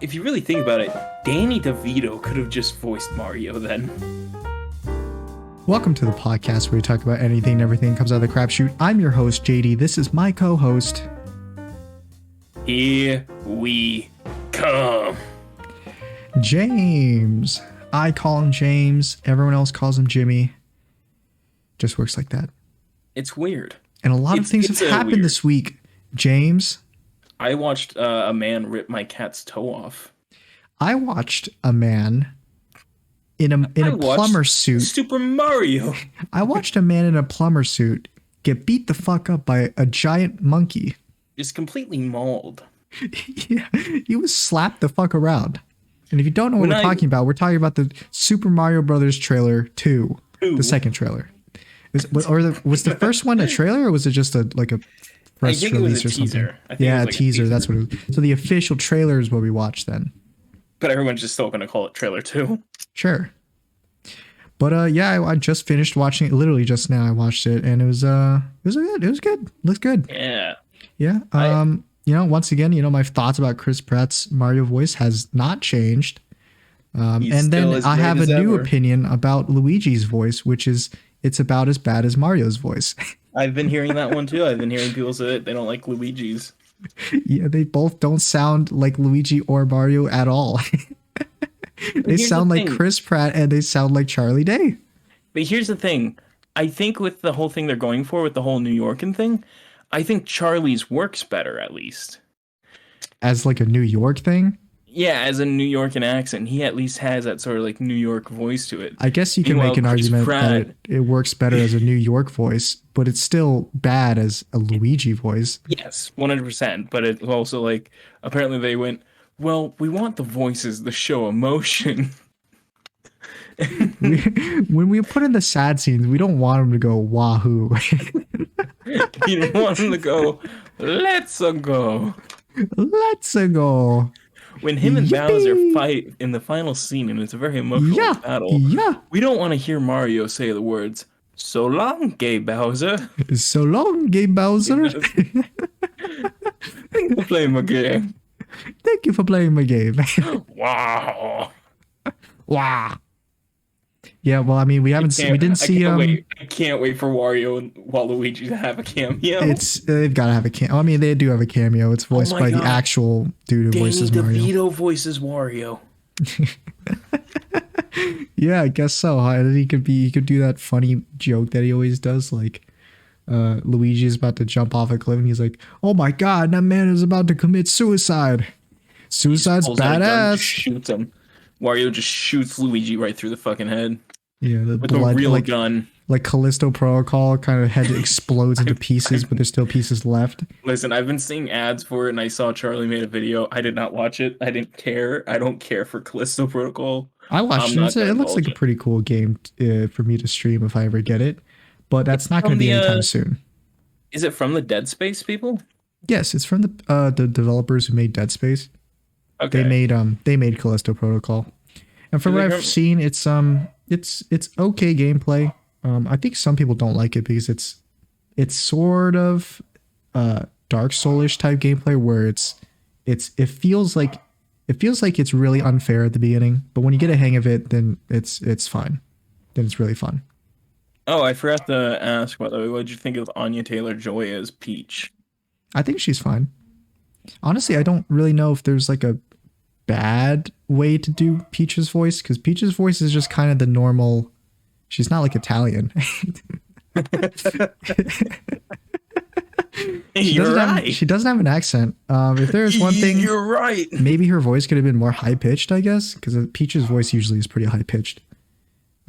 if you really think about it, Danny DeVito could have just voiced Mario then. Welcome to the podcast where we talk about anything and everything that comes out of the crapshoot. I'm your host, JD. This is my co-host. Here we come. James. I call him James. Everyone else calls him Jimmy. Just works like that. It's weird. And a lot of things have happened weird. this week. James. I watched a man rip my cat's toe off. I watched a man in a plumber suit. Super Mario. I watched a man in a plumber suit get beat the fuck up by a giant monkey. Just completely mauled. Yeah, he was slapped the fuck around. And if you don't know what we're talking about the Super Mario Brothers trailer 2, the second trailer. Was the first one a trailer, or was it just a press release or something? Yeah, a teaser. That's what it was. So the official trailer is what we watched then. But everyone's just still going to call it trailer 2. Sure. But yeah, I just finished watching it. Literally just now I watched it, and it was good. It was good. Looks good. Yeah. Yeah. Once again, my thoughts about Chris Pratt's Mario voice has not changed. And then I have a new opinion about Luigi's voice, which is it's about as bad as Mario's voice. I've been hearing that one too. I've been hearing people say that they don't like Luigi's. Yeah, they both don't sound like Luigi or Mario at all. They sound like Chris Pratt and they sound like Charlie Day. But here's the thing. I think with the whole thing they're going for with the whole New Yorkin thing, I think Charlie's works better at least. As like a New York thing? Yeah, as a New Yorkin accent. He at least has that sort of like New York voice to it. I guess you can make an argument that it works better as a New York voice, but it's still bad as a Luigi voice. Yes, 100%. But it's also like, apparently they went, well, we want the voices to show emotion. When we put in the sad scenes, we don't want them to go wahoo. You don't want them to go, let's go. Let's go. When him and Bowser fight in the final scene, and it's a very emotional battle, we don't want to hear Mario say the words, so long, gay Bowser. So long, gay Bowser. Thank you for playing my game. Thank you for playing my game. Wow. Wow. Yeah, well, I mean, we didn't see. I can't wait for Wario and Waluigi to have a cameo. They've got to have a cameo. I mean, they do have a cameo. It's voiced by the actual dude who voices Mario. Danny DeVito voices Wario. Yeah, I guess so. He could do that funny joke that he always does, like Luigi is about to jump off a cliff and he's like, "Oh my God, that man is about to commit suicide. Suicide's badass." Shoots him. Wario just shoots Luigi right through the fucking head. Yeah, with a real gun. Like Callisto Protocol, kind of head explodes into pieces, but there's still pieces left. Listen, I've been seeing ads for it, and I saw Charlie made a video. I did not watch it. I didn't care. I don't care for Callisto Protocol. I watched it. It looks like a pretty cool game for me to stream if I ever get it, but that's not going to be anytime soon. Is it from the Dead Space people? Yes, it's from the developers who made Dead Space. Okay. They made Callisto Protocol, and from what I've seen, it's okay gameplay. I think some people don't like it because it's sort of Dark Souls-ish type gameplay where it feels like it's really unfair at the beginning, but when you get a hang of it, then it's fine. Then it's really fun. Oh, I forgot to ask, by the way, what did you think of Anya Taylor-Joy as Peach? I think she's fine. Honestly, I don't really know if there's like a bad way to do Peach's voice, because Peach's voice is just kind of the normal. She's not like Italian. She doesn't have an accent. If there's one thing, you're right. Maybe her voice could have been more high pitched, I guess, because Peach's voice usually is pretty high pitched.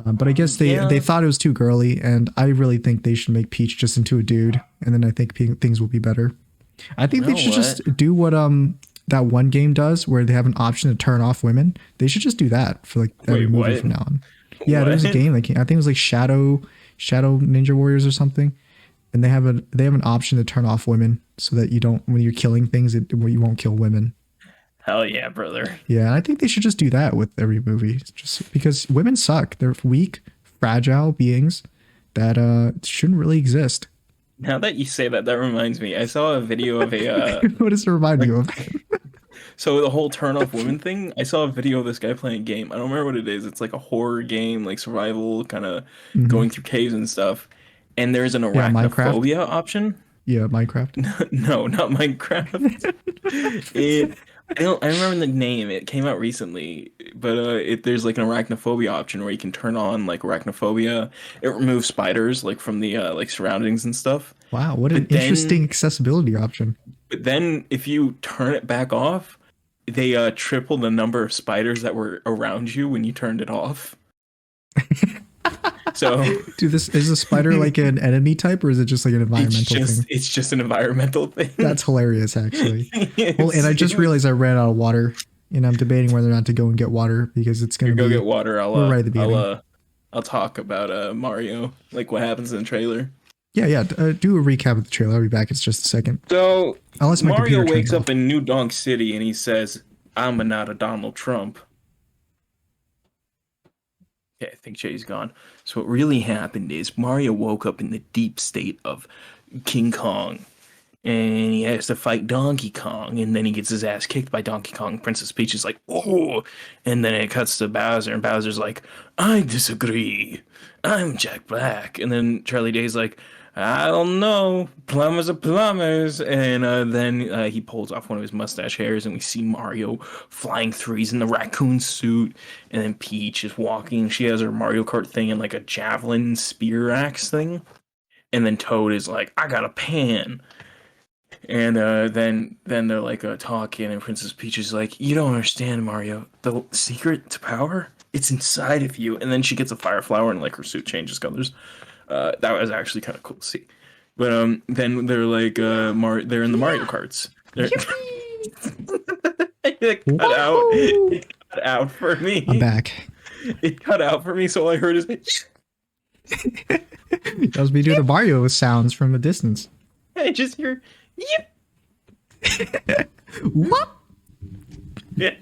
But I guess they thought it was too girly, and I really think they should make Peach just into a dude, and then I think things will be better. I think they should just do what that one game does, where they have an option to turn off women. They should just do that for like every movie from now on. Yeah, there's a game that I think it was like Shadow Ninja Warriors or something, and they have an option to turn off women so that you don't, when you're killing things, you won't kill women. Hell yeah, brother. Yeah, I think they should just do that with every movie, just because women suck. They're weak, fragile beings that shouldn't really exist. Now that you say that, that reminds me. I saw a video of a... What does it remind you of? So the whole turn off women thing, I saw a video of this guy playing a game. I don't remember what it is. It's like a horror game, like survival, kind of Hmm. going through caves and stuff. And there's an Yeah, Minecraft. arachnophobia option. Yeah, Minecraft. No, not Minecraft. It I remember the name. It came out recently, but there's like an arachnophobia option where you can turn on like arachnophobia. It removes spiders like from the like surroundings and stuff. Wow, what an But interesting then accessibility option. but then if you turn it back off, they triple the number of spiders that were around you when you turned it off. So Dude, this is a spider like an enemy type, or is it just like an environmental thing? it's just an environmental thing. That's hilarious, actually. Well, and I It's- just realized I ran out of water, and I'm debating whether or not to go and get water because it's You gonna go be. get water. We're right at the beginning. I'll talk about Mario, like what happens in the trailer. Yeah, yeah. Do a recap of the trailer. I'll be back. It's just a second. So Unless my Mario computer wakes turns up in New Donk City and he says, "I'm not a Donald Trump." Yeah, I think Jay's gone. So what really happened is Mario woke up in the deep state of King Kong, and he has to fight Donkey Kong, and then he gets his ass kicked by Donkey Kong. Princess Peach is like, "Oh," and then it cuts to Bowser, and Bowser's like, "I disagree. I'm Jack Black," and then Charlie Day's like, "I don't know. Plumbers are plumbers." And then he pulls off one of his mustache hairs, and we see Mario flying through. He's in the raccoon suit. And then Peach is walking. She has her Mario Kart thing and like a javelin spear axe thing. And then Toad is like, "I got a pan." And then they're like talking, and Princess Peach is like, "You don't understand, Mario. The secret to power, it's inside of you." And then she gets a fire flower, and like her suit changes colors. That was actually kind of cool to see. But then they're like they're in the Mario Karts. It cut out. It cut out for me. I'm back. It cut out for me, so all I heard is That was me doing the Mario sounds from a distance. I just hear yep. What? Yeah.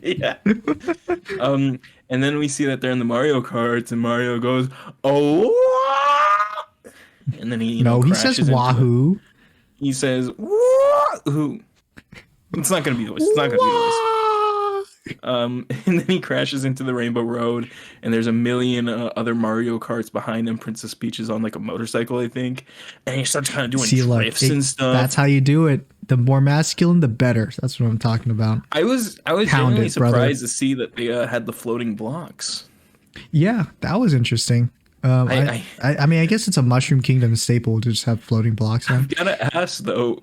And then we see that they're in the Mario Karts, and Mario goes, "Oh!" And then he He says crashes into Wahoo. He says Wahoo. It's not gonna be the voice. It's not gonna be the voice. And then he crashes into the Rainbow Road, and there's a million other Mario Karts behind him. Princess Peach is on like a motorcycle, I think, and he starts kind of doing drifts and stuff. That's how you do it. The more masculine, the better. That's what I'm talking about. I was genuinely surprised to see that they had the floating blocks. Yeah, that was interesting. I mean, I guess it's a Mushroom Kingdom staple to just have floating blocks on. I've gotta ask though,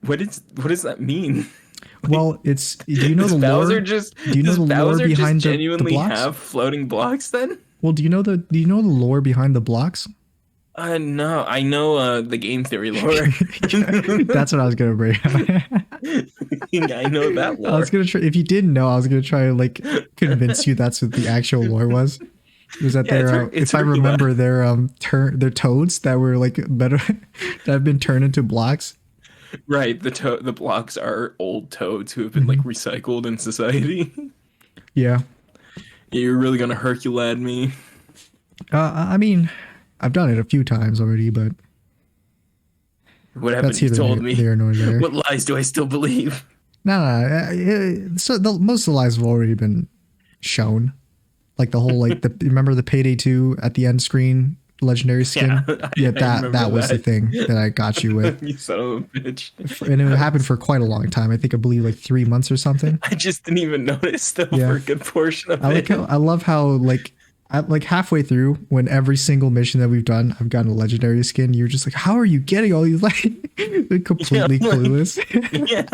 what does that mean? Well, it's do you know the lore? Do you know the lore behind the blocks? Have floating blocks then? Well, do you know the lore behind the blocks? No, I know the game theory lore. That's what I was gonna bring up. I know that lore. I was gonna try. If you didn't know, I was gonna try to like convince you that's what the actual lore was. Was that if I remember, they're toads that were like better that have been turned into blocks. Right, the blocks are old toads who have been like recycled in society. Yeah. You're really gonna Herculad me? I mean, I've done it a few times already, but what happened? You told me. What lies do I still believe? No. So most of the lies have already been shown. Like the whole remember the Payday 2 at the end screen legendary skin? Yeah, that was the thing that I got you with. You son of a bitch. And it happened for quite a long time. I believe like 3 months or something. I just didn't even notice though for a good portion of it. I love how halfway through, when every single mission that we've done, I've gotten a legendary skin. You're just like, how are you getting all these? Like, completely clueless. Yeah,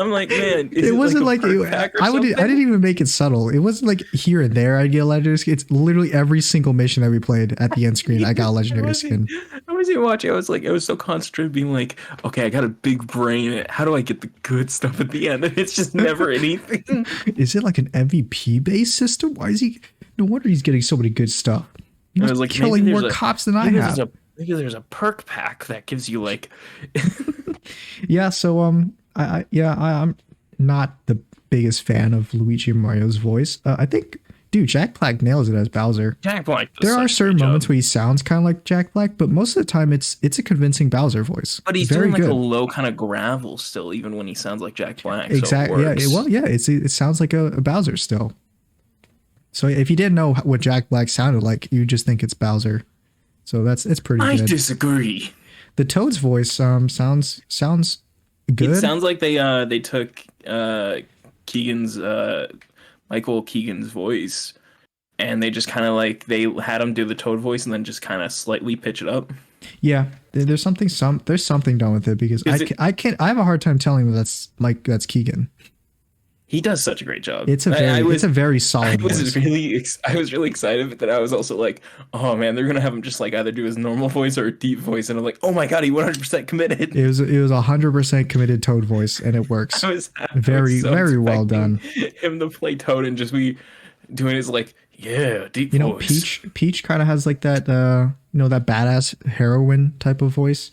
I'm like, man, it wasn't like I didn't even make it subtle. It wasn't like here and there I get a legendary skin. It's literally every single mission that we played at the end screen. I got a legendary skin. I was even watching. I was so concentrated, being like, okay, I got a big brain. How do I get the good stuff at the end? And it's just never anything. Is it like an MVP based system? Why is he? No wonder he's getting so many good stuff. He was like killing more cops than I have. Maybe there's a perk pack that gives you like. Yeah. So I'm not the biggest fan of Luigi and Mario's voice. I think dude, Jack Black nails it as Bowser. Jack Black does There are such a certain great moments job. where he sounds kind of like Jack Black, but most of the time it's a convincing Bowser voice. But he's Very doing like a good. low kind of gravel still, even when he sounds like Jack Black, so it Exactly. Yeah. works. Well, yeah. It sounds like a Bowser still. So if you didn't know what Jack Black sounded like, you just think it's Bowser. So it's pretty I good. disagree. The Toad's voice sounds It good. sounds like they took Keegan's Michael Keegan's voice and they just kind of like they had him do the Toad voice and then just kind of slightly pitch it up. Yeah, there's something done with it because I have a hard time telling that's Keegan. He does such a great job. It's a very solid voice. I was really excited, but then I was also like, oh man, they're gonna have him just like either do his normal voice or a deep voice, and I'm like, oh my god, he 100% committed. It was 100% committed Toad voice, and it works. I was Very so well done. Him to play Toad and just be doing his like, yeah, deep You know, voice. Peach kind of has like that that badass heroine type of voice,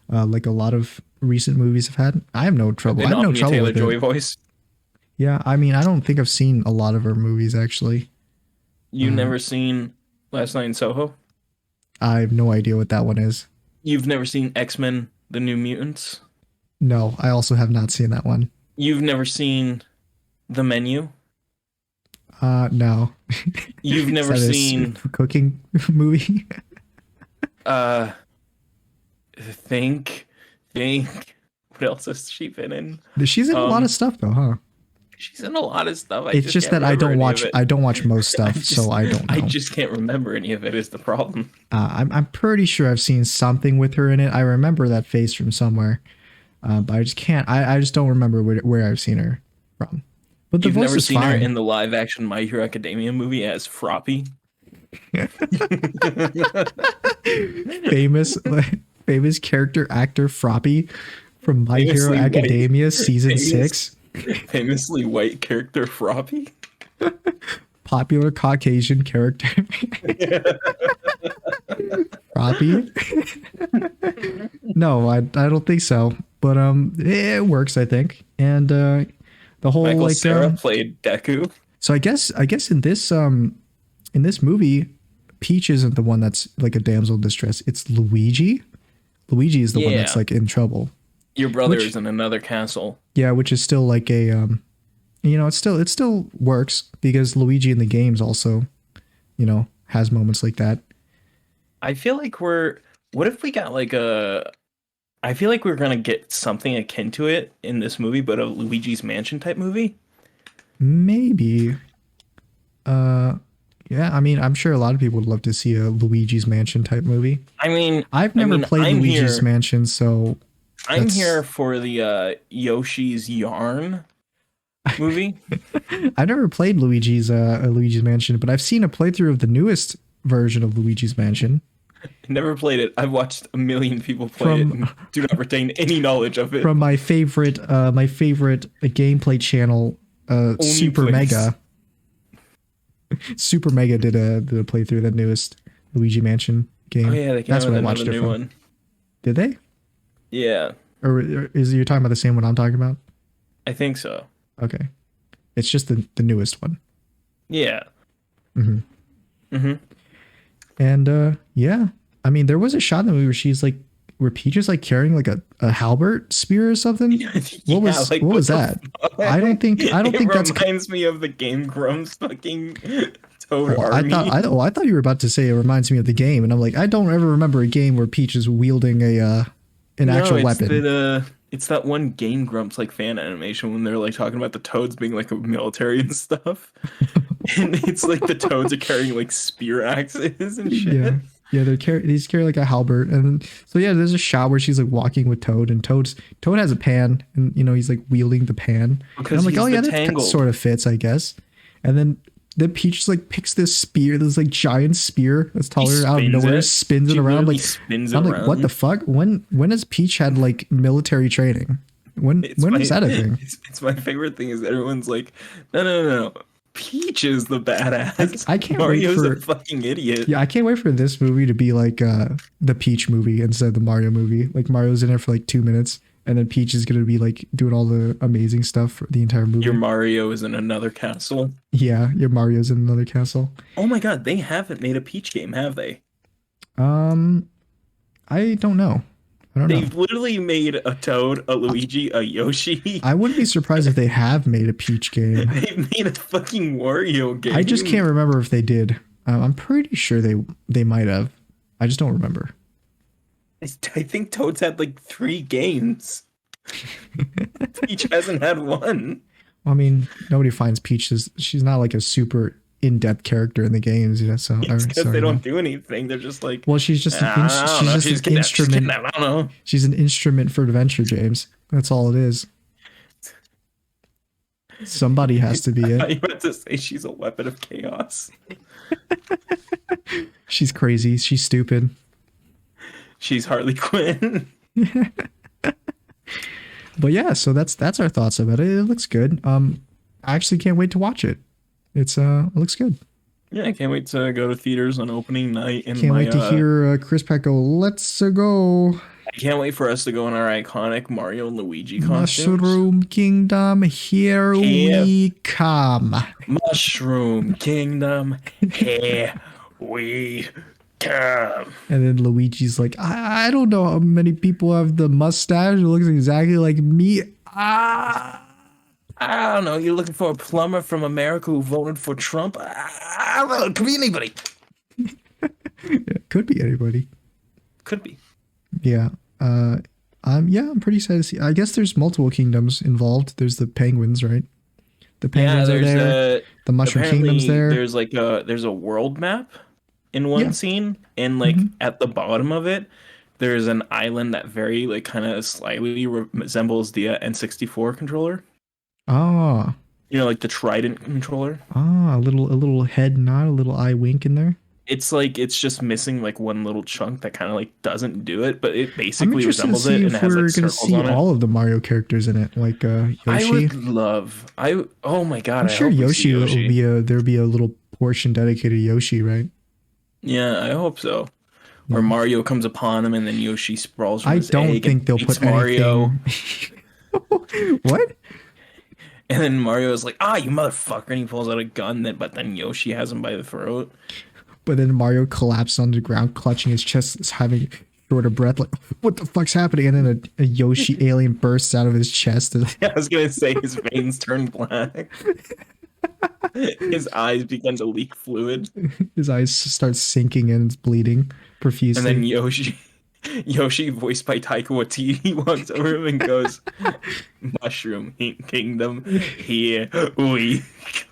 like a lot of recent movies have had. I have no trouble. I have no Anya trouble with Taylor-Joy it. voice. Yeah, I mean, I don't think I've seen a lot of her movies actually. You've never seen Last Night in Soho? I have no idea what that one is. You've never seen X-Men: The New Mutants? No, I also have not seen that one. You've never seen The Menu? No. You've never Is that seen a cooking movie? uh think what else has she been in? She's in a lot of stuff though, huh? She's in a lot of stuff. It's just can't that I remember don't any watch of it. I don't watch most stuff, so I don't know. I just can't remember any of it is the problem. I'm pretty sure I've seen something with her in it. I remember that face from somewhere, but I just can't. I just don't remember where I've seen her from. But the You've voice never is seen her fine. in the live action My Hero Academia movie as Froppy? famous character actor Froppy from My Hero Famously white. Academia season Famous- 6. Famously white character Froppy? Popular Caucasian character. Froppy. No, I don't think so. But it works, I think. And the whole Michael like Cera played Deku. so I guess in this movie, Peach isn't the one that's like a damsel in distress. It's Luigi. Luigi is the one that's Yeah. like in trouble. Your brother Which- is in another castle. Yeah, which is still like a it still works because Luigi in the games also, has moments like that. I feel like what if we got like I feel like we're gonna get something akin to it in this movie, but a Luigi's Mansion type movie. Maybe. Yeah, I mean, I'm sure a lot of people would love to see a Luigi's Mansion type movie. I mean, I've never played I'm Luigi's here, Mansion, so I'm that's- here for the Yoshi's Yarn movie. I never played Luigi's Mansion, but I've seen a playthrough of the newest version of Luigi's Mansion. Never played it. I've watched a million people play it and do not retain any knowledge of it. From my favorite gameplay channel, Super place. Mega. Super Mega did a playthrough of the newest Luigi Mansion game. Oh yeah, they came That's out what I with watched another it new from. one. Did they? Yeah, Or is you talking about the same one I'm talking about? I think so. Okay, it's just the newest one. Yeah. And yeah, I mean, there was a shot in the movie where Peach is like carrying like a halberd spear or something. What was that? I don't think that's. It reminds me of the Game Grumps fucking Toad Oh, Army. I thought you were about to say it reminds me of the game, and I'm like, I don't ever remember a game where Peach is wielding an actual it's weapon. It's that one Game Grumps like fan animation when they're like talking about the toads being like a military and stuff, and it's like the toads are carrying like spear axes and shit. Yeah, they carry like a halberd, and so yeah, there's a shot where she's like walking with Toad, and Toad has a pan, and he's like wielding the pan. Because and I'm like, he's oh yeah, the that Tangled. sort of fits, I guess. And then Peach just like picks this spear, this like giant spear that's taller out of nowhere, spins it around. Like, spins it I'm like, around. what the fuck? When has Peach had like military training? When is that a thing? It's my favorite thing is everyone's like, no. Peach is the badass. I can't Mario's wait a fucking idiot. Yeah, I can't wait for this movie to be like the Peach movie instead of the Mario movie. Like Mario's in it for like 2 minutes, And then Peach is gonna be like doing all the amazing stuff for the entire Your movie. Mario is in another castle. Yeah, your Mario's in another castle. Oh my God, they haven't made a Peach game, have they? Um, I don't know. I don't know. They've literally made a Toad, a Luigi, a Yoshi. I wouldn't be surprised if they have made a Peach game. They made a fucking Wario I just game. can't remember if they did. I'm pretty sure they might have. I just don't remember. I think Toad's had like 3 games. Peach hasn't had one. I mean, nobody finds Peach. She's not like a super in-depth character in the games, you know. So, It's because sorry, they don't man. do anything. They're just like, Well, she's just I don't know. she's She's just an kidnapped. She's instrument. kidnapped. I don't know. She's an instrument for adventure, James. That's all it is. Somebody has to be I it. thought you were about to say she's a weapon of chaos. She's crazy. She's stupid. She's Harley Quinn. But yeah, so that's our thoughts about it. It looks good. I actually can't wait to watch it. It looks good. Yeah, I can't wait to go to theaters on opening night. And Can't wait to hear Chris Pratt go, "Let's go I can't wait for us to go in our iconic Mario and Luigi costumes. Mushroom Kingdom, here Here. we come." Mushroom Kingdom, here we come. And then Luigi's like, I don't know how many people have the mustache. It looks exactly like me. Ah. I don't know. You're looking for a plumber from America who voted for Trump? I don't know. It could be anybody. Yeah, could be anybody. Could be. Yeah. I'm pretty excited to see. I guess there's multiple kingdoms involved. There's the penguins, right? The penguins are there. The Mushroom Kingdom's there. There's a world map in one Yeah. scene, and like at the bottom of it, there's an island that very like kind of slightly resembles the N64 controller. Ah, You know, like the Trident controller. a little head nod, a little eye wink in there. It's like it's just missing like one little chunk that kind of like doesn't do it, but it I'm basically interested to resembles it see and if it has we're like gonna circles see on it. all of the Mario characters in it, like I Yoshi. would love. Oh my god! I'm sure I hope we see Yoshi will be there'll be a little portion dedicated to Yoshi, right? Yeah, I hope so. Where Mario comes upon him and then Yoshi sprawls from I his don't egg think and they'll eats put Mario. anything. What? And then Mario is like, "Ah, you motherfucker!" And he pulls out a gun. But then Yoshi has him by the throat. But then Mario collapses on the ground, clutching his chest, having short of breath, like, what the fuck's happening? And then a Yoshi alien bursts out of his chest. Yeah, I was gonna say his veins turn black. His eyes begin to leak fluid, His eyes start sinking and it's bleeding profusely. and then Yoshi, voiced by Taika Waititi, walks over him and goes, "Mushroom Kingdom, here we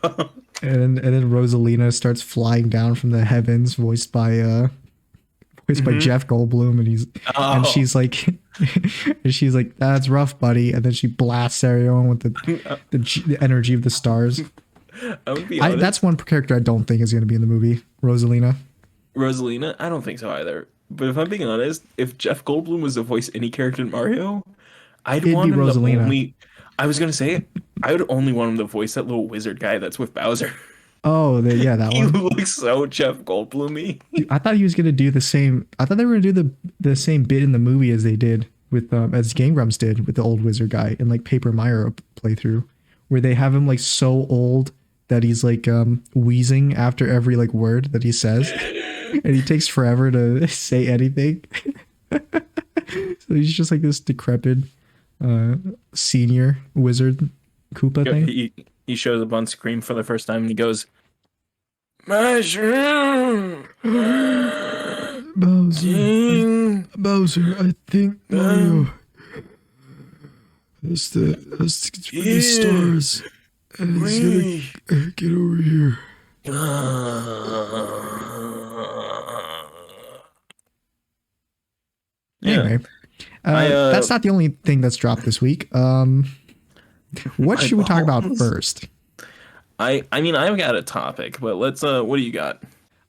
come." And then Rosalina starts flying down from the heavens, voiced by Jeff Goldblum, and she's like, "That's rough, buddy." And then she blasts everyone with the energy of the stars. I would be honest. That's one character I don't think is going to be in the movie, Rosalina. Rosalina, I don't think so either. But if I'm being honest, if Jeff Goldblum was to voice any character in Mario, I'd It'd want be him to Rosalina. only. I was gonna say, I would only want him to voice that little wizard guy that's with Bowser. Oh, that He one. looks so Jeff Goldblum-y. I thought he was gonna do the same. I thought they were gonna do the same bit in the movie as they did with as Game Grumps did with the old wizard guy in like Paper Mario playthrough, where they have him like so old that he's like wheezing after every like word that he says, and he takes forever to say anything. So he's just like this decrepit senior wizard Koopa thing. He shows up on screen for the first time and he goes, "Mushroom, Bowser, Bowser, I think Mario has to get the stars, and he's gonna get over here." Anyway, that's not the only thing that's dropped this week. What should we talk about first? I mean, I've got a topic, but let's. What do you got?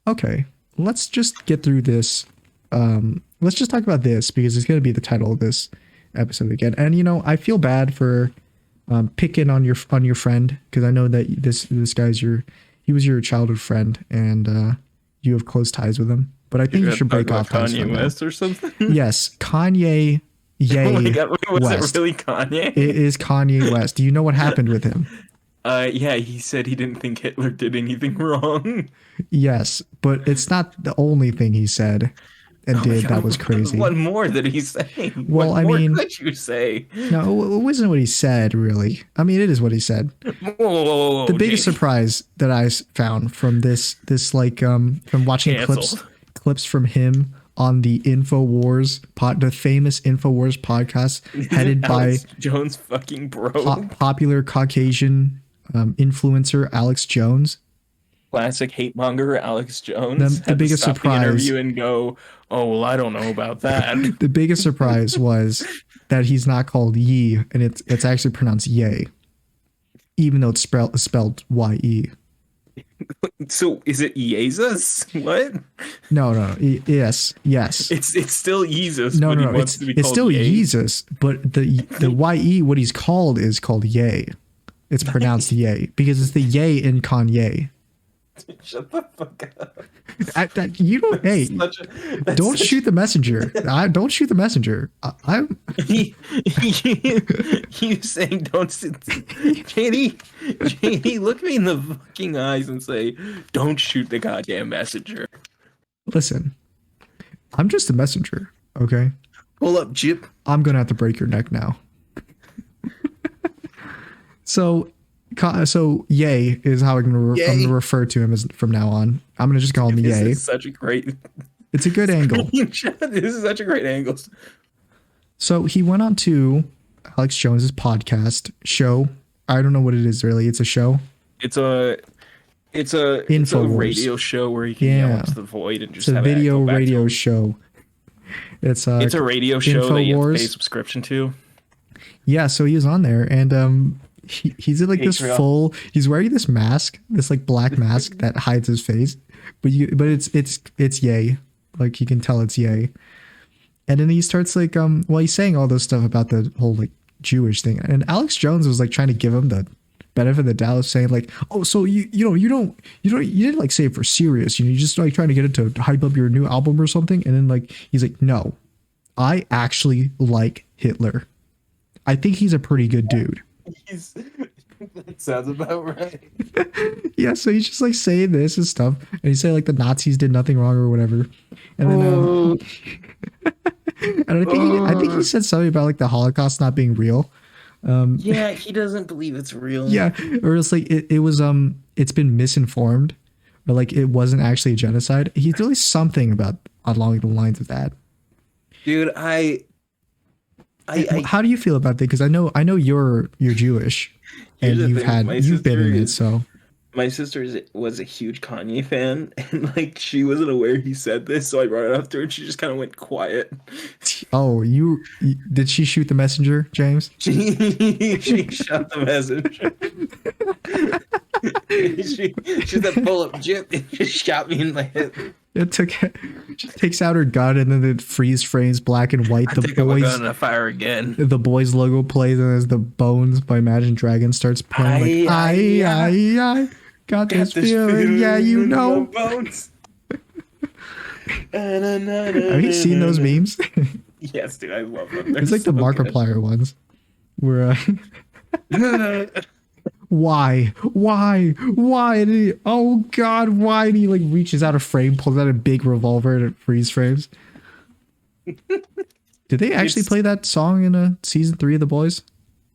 Okay, let's just get through this. Let's just talk about this because it's going to be the title of this episode again. And you know, I feel bad for picking on your friend because I know that this guy's he was your childhood friend and you have close ties with him. But I think you should break off ties with Kanye him now. West or something. Yes, Kanye Oh my Ye god, was it West. really It Kanye? is Kanye West. Do you know what happened with him? Yeah, he said he didn't think Hitler did anything wrong. Yes, but it's not the only thing he said and Oh my did god, that was what crazy. more did he say? Well, What I more mean, could you say? no, it wasn't what he said, really. I mean, it is what he said. Whoa, whoa, whoa, The whoa, biggest JD. surprise that found from this like from watching Canceled. clips from him on the the famous Infowars podcast Isn't headed by Alex Jones fucking broke? popular Caucasian influencer Alex Jones. Classic hate monger Alex The Jones the had to biggest stop the surprise interview and go, "Oh, well, I don't know about that." the biggest surprise was that he's not called Yi and it's actually pronounced Ye, even though it's spelled Y-E. So is it Jesus? What? No. Yes. It's still Jesus, No, but no, he no. wants to be It's called still Ye. Yeezus, but the Ye what he's called is called Ye. It's pronounced Ye because it's the Ye in Kanye. Shut the fuck up. You don't. Hey, don't shoot the messenger. Don't shoot the messenger. I'm. You saying don't JD, look me in the fucking eyes and say, don't shoot the goddamn messenger. Listen, I'm just a messenger. Okay. Pull up, Jip. I'm gonna have to break your neck now. So Ye is how I'm gonna refer to him as from now on. I'm gonna just call him This Ye. is such a great It's a good angle. This is such a great angle. So he went on to Alex Jones's podcast show. I don't know what it is really. It's a show. It's a Infowars. radio show where you can yell into the void and just It's a have it video echo back to radio him. show. It's It's a radio show that you have to pay Infowars. subscription to. Yeah, so he was on there and he's in like this Patreon. he's wearing this mask, this like black mask that hides his face. But it's Ye. Like you can tell it's Ye. And then he starts like he's saying all those stuff about the whole like Jewish thing. And Alex Jones was like trying to give him the benefit of the doubt, saying like, oh, so you didn't like say it for serious, you just like trying to get it to hype up your new album or something. And then like he's like, no, I actually like Hitler. I think he's a pretty good dude. That sounds about right. Yeah, so he's just like saying this and stuff, and he say like the Nazis did nothing wrong or whatever, and then and I think he said something about like the Holocaust not being real. Yeah, he doesn't believe it's real. Yeah, or it's like it was it's been misinformed, or like it wasn't actually a genocide. He's really something about along the lines of that. Dude, How do you feel about that? Because I know you're Jewish, and you've been in it. So my sister was a huge Kanye fan, and like she wasn't aware he said this, so I brought it up to her, and she just kind of went quiet. oh, did she shoot the messenger, James? She shot the messenger. she said, "Pull up, Jip." It just shot me in my head. She takes out her gun and then it freeze frames black and white. I think I'm gonna fire again. The boys logo plays and as the Bones by Imagine Dragons starts playing like I got this feeling. Yeah, you know. Bones. Have you seen those memes? Yes, dude, I love them. It's like the Markiplier ones where why did he, oh god, why did he like reaches out a frame, pulls out a big revolver and it freeze frames. Did they actually play that song in season 3 of The Boys?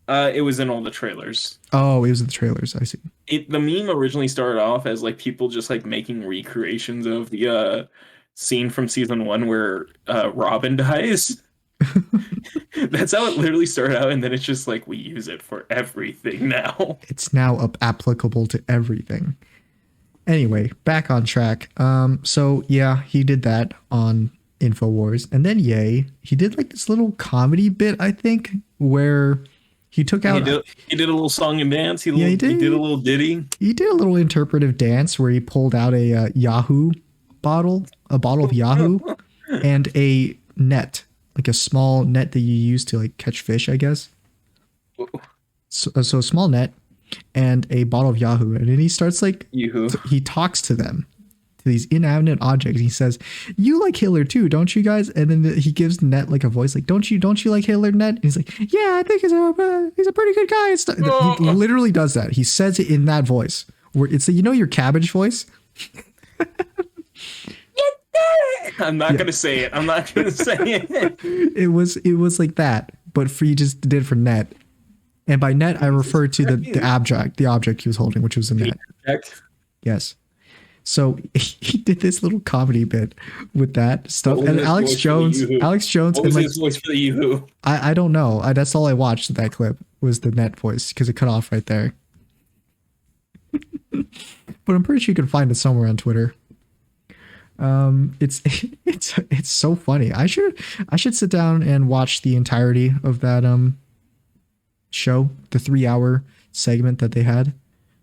It was in all the trailers. Oh, it was in the trailers. I see. The meme originally started off as like people just like making recreations of the scene from season 1 where Robin dies. That's how it literally started out, and then it's just like we use it for everything now. It's now applicable to everything. Anyway, back on track. So yeah, he did that on Infowars, and then he did like this little comedy bit, I think, where he took out. He did a little song and dance. He did a little ditty. He did a little interpretive dance where he pulled out a Yahoo bottle, a bottle of Yahoo, and a net. Like a small net that you use to like catch fish, I guess. So a small net and a bottle of Yahoo, and then he starts like he talks to them, these inanimate objects. He says, "You like Hitler too, don't you guys?" And then he gives Net like a voice, like, "Don't you like Hitler, Net?" And he's like, "Yeah, I think he's a pretty good guy." He literally does that. He says it in that voice, where it's your cabbage voice. I'm not gonna say it. I'm not gonna say it. It was like that, but you just did for Net. And by net, I refer to the object he was holding, which was a net. Yes. So he did this little comedy bit with that stuff, and Alex Jones, what was his voice for the Yoo-hoo? I don't know. That's all I watched. That clip was the net voice because it cut off right there. But I'm pretty sure you can find it somewhere on Twitter. It's so funny. I should sit down and watch the entirety of that show, the 3-hour segment that they had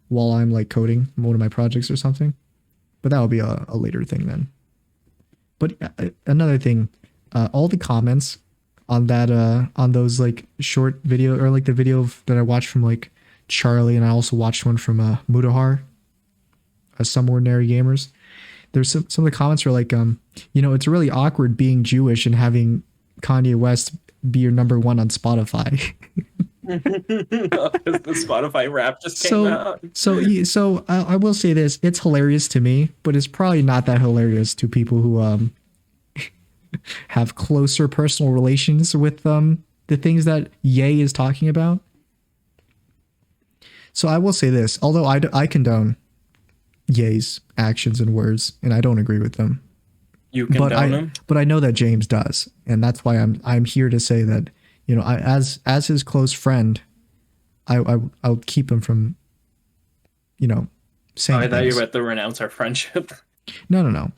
while I'm like coding one of my projects or something. But that will be a later thing then. But another thing, all the comments on that on those like short video, or like the video that I watched from like Charlie, and I also watched one from Mudahar, Some Ordinary Gamers. There's some of the comments were like, it's really awkward being Jewish and having Kanye West be your number one on Spotify. The Spotify rap just came out. So I will say this: it's hilarious to me, but it's probably not that hilarious to people who have closer personal relations with the things that Ye is talking about. So I will say this: although I condone Ye's actions and words, and I don't agree with them, but I know that James does, and that's why I'm here to say that. As his close friend, I'll keep him from, saying. I thought you were about to renounce our friendship. No.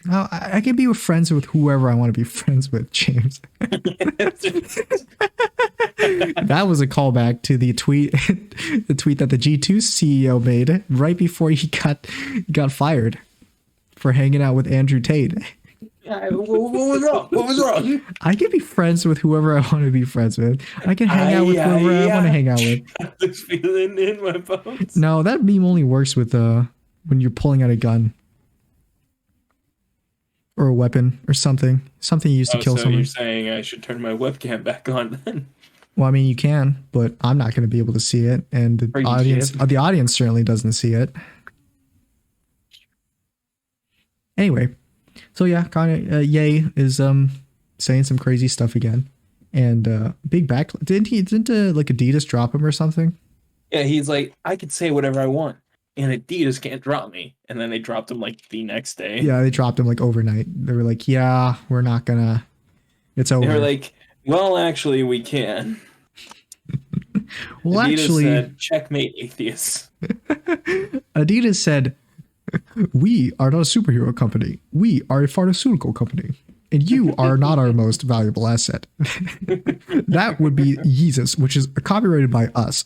I can be friends with whoever I want to be friends with, James. That was a callback to the tweet that the G2 CEO made right before he got fired for hanging out with Andrew Tate. What was wrong? What was wrong? I can be friends with whoever I want to be friends with. I can hang out with whoever I want to hang out with. This feeling in my bones. No, that meme only works with when you're pulling out a gun or a weapon or something you used to kill someone. You're saying I should turn my webcam back on then? Well, I mean, you can, but I'm not going to be able to see it, and the audience certainly doesn't see it. Anyway. So yeah, Kanye, Ye is saying some crazy stuff again, and big back. Didn't like Adidas drop him or something? Yeah, he's like, I can say whatever I want, and Adidas can't drop me. And then they dropped him like the next day. Yeah, they dropped him like overnight. They were like, yeah, we're not gonna. It's over. They were like, well, actually, we can. Well, Adidas actually, said, checkmate, atheists. Adidas said, we are not a superhero company. We are a pharmaceutical company. And you are not our most valuable asset. That would be Yeezus, which is copyrighted by us.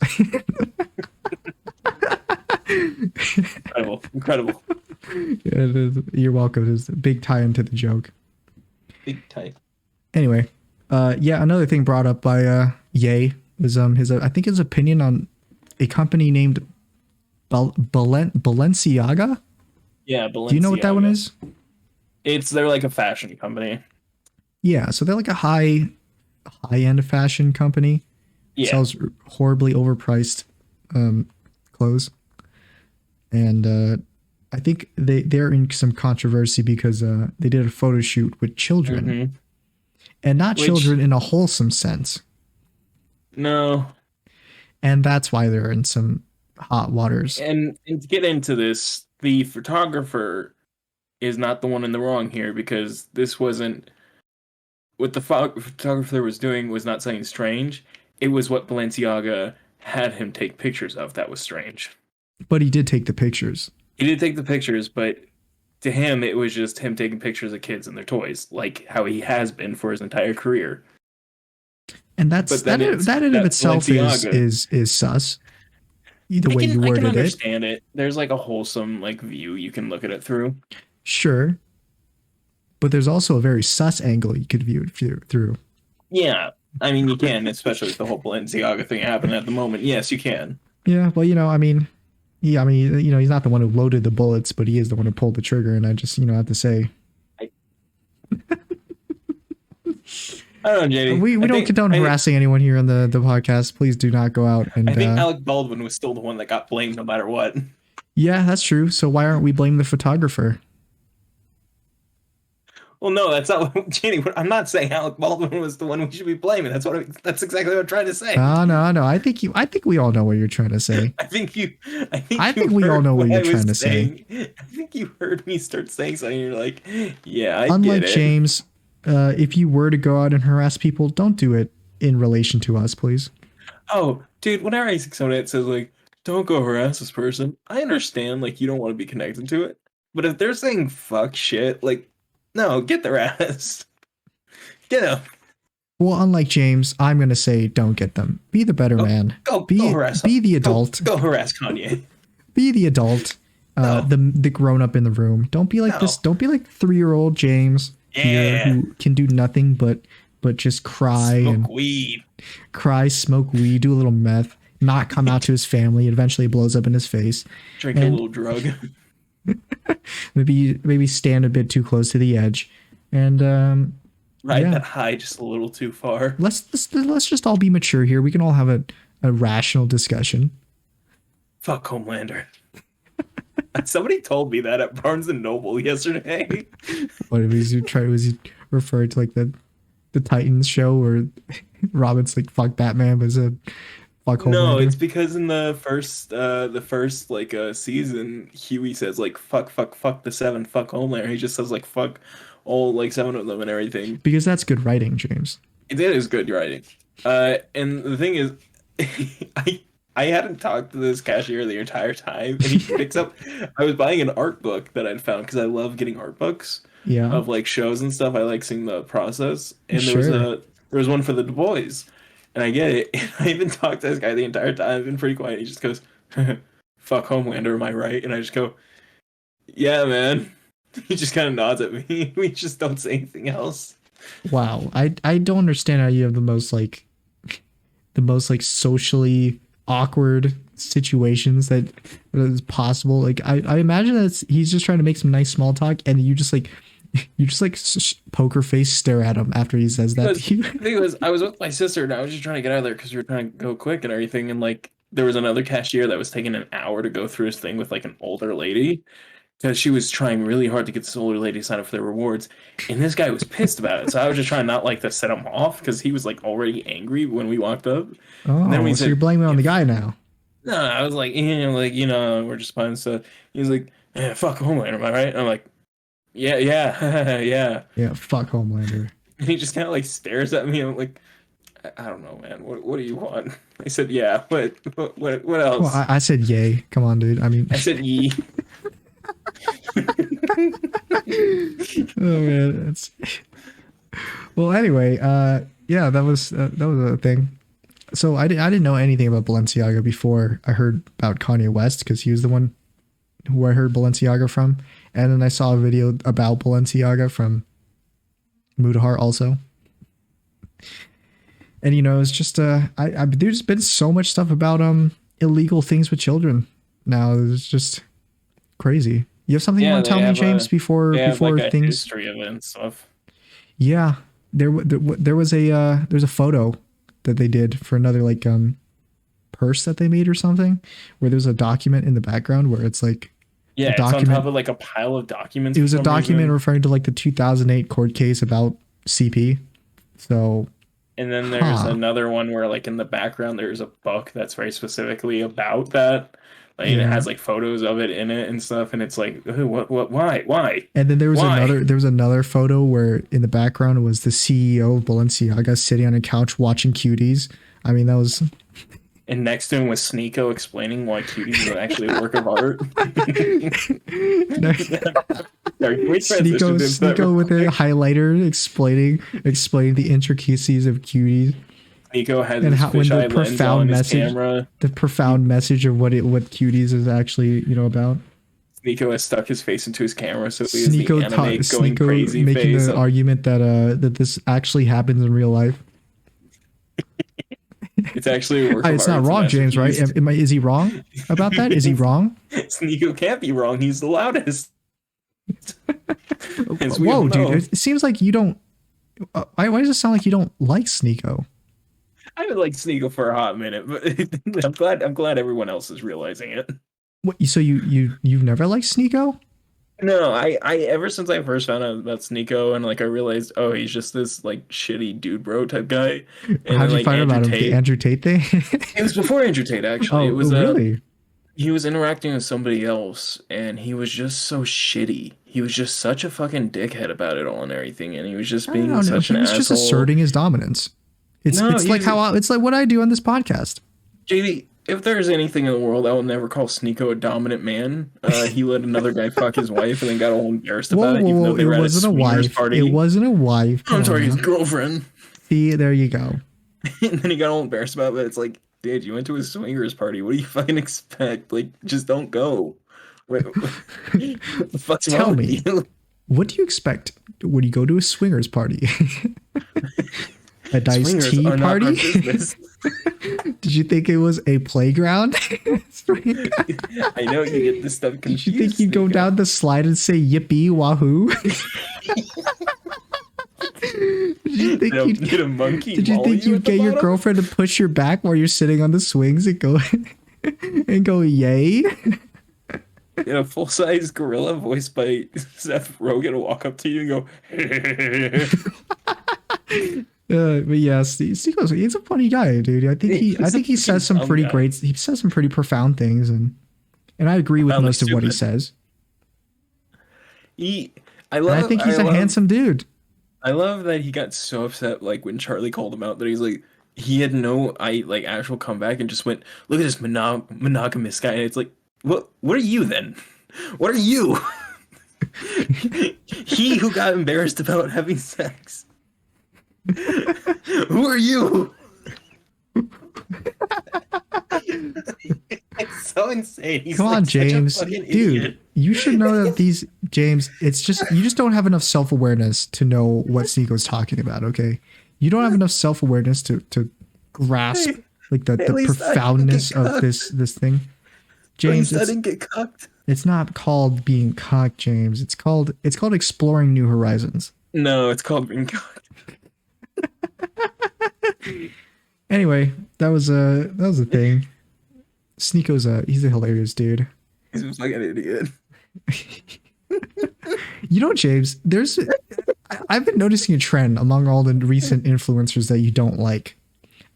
Incredible. Yeah, you're welcome. There's a big tie into the joke. Big tie. Anyway, another thing brought up by Ye was his I think his opinion on a company named Balenciaga. Yeah, Balenciaga. Do you know what that one is? They're like a fashion company. Yeah, so they're like a high-end fashion company. Yeah. Sells horribly overpriced clothes. And I think they're in some controversy because they did a photo shoot with children. Mm-hmm. And not children in a wholesome sense. No. And that's why they're in some hot waters. And to get into this, the photographer is not the one in the wrong here, because this wasn't what the photographer was doing was not something strange. It was what Balenciaga had him take pictures of that was strange. But he did take the pictures. He did take the pictures, but to him it was just him taking pictures of kids and their toys, like how he has been for his entire career. And that in of itself is sus. The way you worded it. I can understand it. There's like a wholesome like view you can look at it through. Sure. But there's also a very sus angle you could view it through. Yeah. I mean, you can, especially with the whole Balenciaga thing happening at the moment. Yes, you can. Yeah, well, I mean, Yeah, I mean, he's not the one who loaded the bullets, but he is the one who pulled the trigger. And I just, have to say, I, I don't know, JD. we don't condone harassing anyone here on the podcast. Please do not go out I and. think Alec Baldwin was still the one that got blamed no matter what. Yeah, that's true. So why aren't we blaming the photographer? Well, no, that's not what, Jenny. I'm not saying Alec Baldwin was the one we should be blaming. That's exactly what I'm trying to say. No. I think we all know what you're trying to say. I think we all know what you're trying to say. I think you heard me start saying something. You're like, yeah, I Unlike get it. James, if you were to go out and harass people, don't do it in relation to us, please. Oh, dude, whenever I see someone that says like, don't go harass this person, I understand like you don't want to be connected to it. But if they're saying fuck shit, like, no, get their ass. Get them. Well, unlike James, I'm gonna say don't get them. Be the better man. Go harass. Be the adult. Go harass Kanye. Be the adult. No. The grown up in the room. Don't be like this. Don't be like 3-year-old James here who can do nothing but just cry Smoke and weed. Cry, smoke weed, do a little meth, not come out to his family. It eventually blows up in his face. Drink a little drug. maybe stand a bit too close to the edge, and ride that high just a little too far. Let's just all be mature here. We can all have a rational discussion. Fuck Homelander. Somebody told me that at Barnes and Noble yesterday. What was he referred to like the Titans show where Robin's like fuck Batman, but a fuck Homelander? No, it's because in the first like season, Huey says like fuck the seven, fuck Homelander. He just says like fuck all like 7 of them and everything. Because that's good writing, James. It is good writing. And the thing is, I hadn't talked to this cashier the entire time, and he picks up. I was buying an art book that I'd found because I love getting art books of like shows and stuff. I like seeing the process, and there was one for the Du Bois, and I get it. And I even talked to this guy the entire time. I've been pretty quiet. He just goes, "Fuck Homelander, am I right?" And I just go, "Yeah, man." He just kind of nods at me. We just don't say anything else. Wow, I don't understand how you have the most like socially awkward situations that is possible. Like I imagine that he's just trying to make some nice small talk, and you just poker face stare at him after he says that. Because I was with my sister and I was just trying to get out of there because we were trying to go quick and everything, and like there was another cashier that was taking an hour to go through his thing with like an older lady because she was trying really hard to get this older lady to sign up for their rewards, and this guy was pissed about it. So I was just trying not like to set him off because he was like already angry when we walked up. Oh, and then we said, you're blaming on the guy now. No, I was like, we're just buying stuff. He was like, fuck Homelander, am I right? And I'm like, yeah, yeah. Yeah, fuck Homelander. And he just kind of like stares at me. I'm like, I don't know, man. What do you want? I said, yeah. What else? Well, I said yay. Come on, dude. I mean, I said yee. Oh man, that's. Well, anyway, yeah, that was a thing. So I didn't know anything about Balenciaga before I heard about Kanye West, because he was the one who I heard Balenciaga from, and then I saw a video about Balenciaga from Mudahar also. And it's just there's been so much stuff about illegal things with children now. It's just crazy. You have something you want to tell me, James, before like things history of it and stuff. Yeah, there's a photo that they did for another like purse that they made or something, where there's a document in the background where it's like it's on top of like a pile of documents. It was a document referring to like the 2008 court case about CP. So. And then there's another one where like in the background there's a book that's very specifically about that. Like it has like photos of it in it and stuff, and it's like, why? And then there was another photo where in the background was the CEO of Balenciaga sitting on a couch watching Cuties. I mean, that was. And next to him was Sneeko explaining why Cuties is actually a work of art. Sneeko with a highlighter explaining the intricacies of Cuties. Nico had and when the profound message, the profound message of what Cuties is actually about. Nico has stuck his face into his camera, so he is the anime going crazy making face the argument that this actually happens in real life. It's actually a work of It's art. not It's a wrong, James, right? masterpiece. Is he wrong about that? Is he wrong? Sneeko can't be wrong. He's the loudest, as we all Whoa, know. dude! It seems like you don't. Why does it sound like you don't like Sneeko? I would like Sneeko for a hot minute, but I'm glad everyone else is realizing it. What? So you've never liked Sneeko? No, I ever since I first found out about Sneeko and like I realized, oh, he's just this like shitty dude bro type guy. And How'd then you like find out Andrew about him? The Tate. Andrew Tate thing? It was before Andrew Tate actually. It Oh, was really? he was interacting with somebody else and he was just so shitty. He was just such a fucking dickhead about it all and everything, and he was just I being don't know. such He an was just asshole. asserting his dominance. No, It's like it's like what I do on this podcast. JD, if there's anything in the world I will never call Sneeko a dominant man, he let another guy fuck his wife and then got all embarrassed about it, even though they It were at a wasn't a swingers wife. party. It wasn't a wife. I'm Come sorry, on his now. girlfriend. See, there you go. And then he got all embarrassed about it. But it's like, dude, you went to a swingers party. What do you fucking expect? Like, just don't go. What the fuck's Tell wrong me. with you? What do you expect when you go to a swingers party? A nice Swingers tea are not our party? business. Did you think it was a playground? I know you get this stuff confused. Did you think you'd go Sneeko. down the slide and say yippee wahoo? Did you think Did a monkey did you maul think you you'd at the get your bottom? girlfriend to push your back while you're sitting on the swings and go and go yay? In a full-size gorilla voiced by Seth Rogen will walk up to you and go, But yeah, he's a funny guy, dude. I think he says some dumb pretty guy. great. He says some pretty profound things, and I agree with Profoundly most of what he stupid. says. I And love I think he's a love- handsome dude. I love that he got so upset like when Charlie called him out that he's like he had no actual comeback and just went, look at this monogamous guy, and it's like, what are you then? What are you? He who got embarrassed about having sex. Who are you? It's so insane. He's Come like on, such a James. fucking Dude, idiot. you should know that these James, it's just you just don't have enough self-awareness to know what Sneako's talking about, okay? You don't have enough self-awareness to grasp like the at least I didn't profoundness get of cucked. this thing. At least James, I didn't get cucked. it's not called being cocked, James. It's called exploring new horizons. No, it's called being cucked. Anyway, that was a thing. Sneako's he's a hilarious dude. He's a fucking idiot. You know, James, I've been noticing a trend among all the recent influencers that you don't like.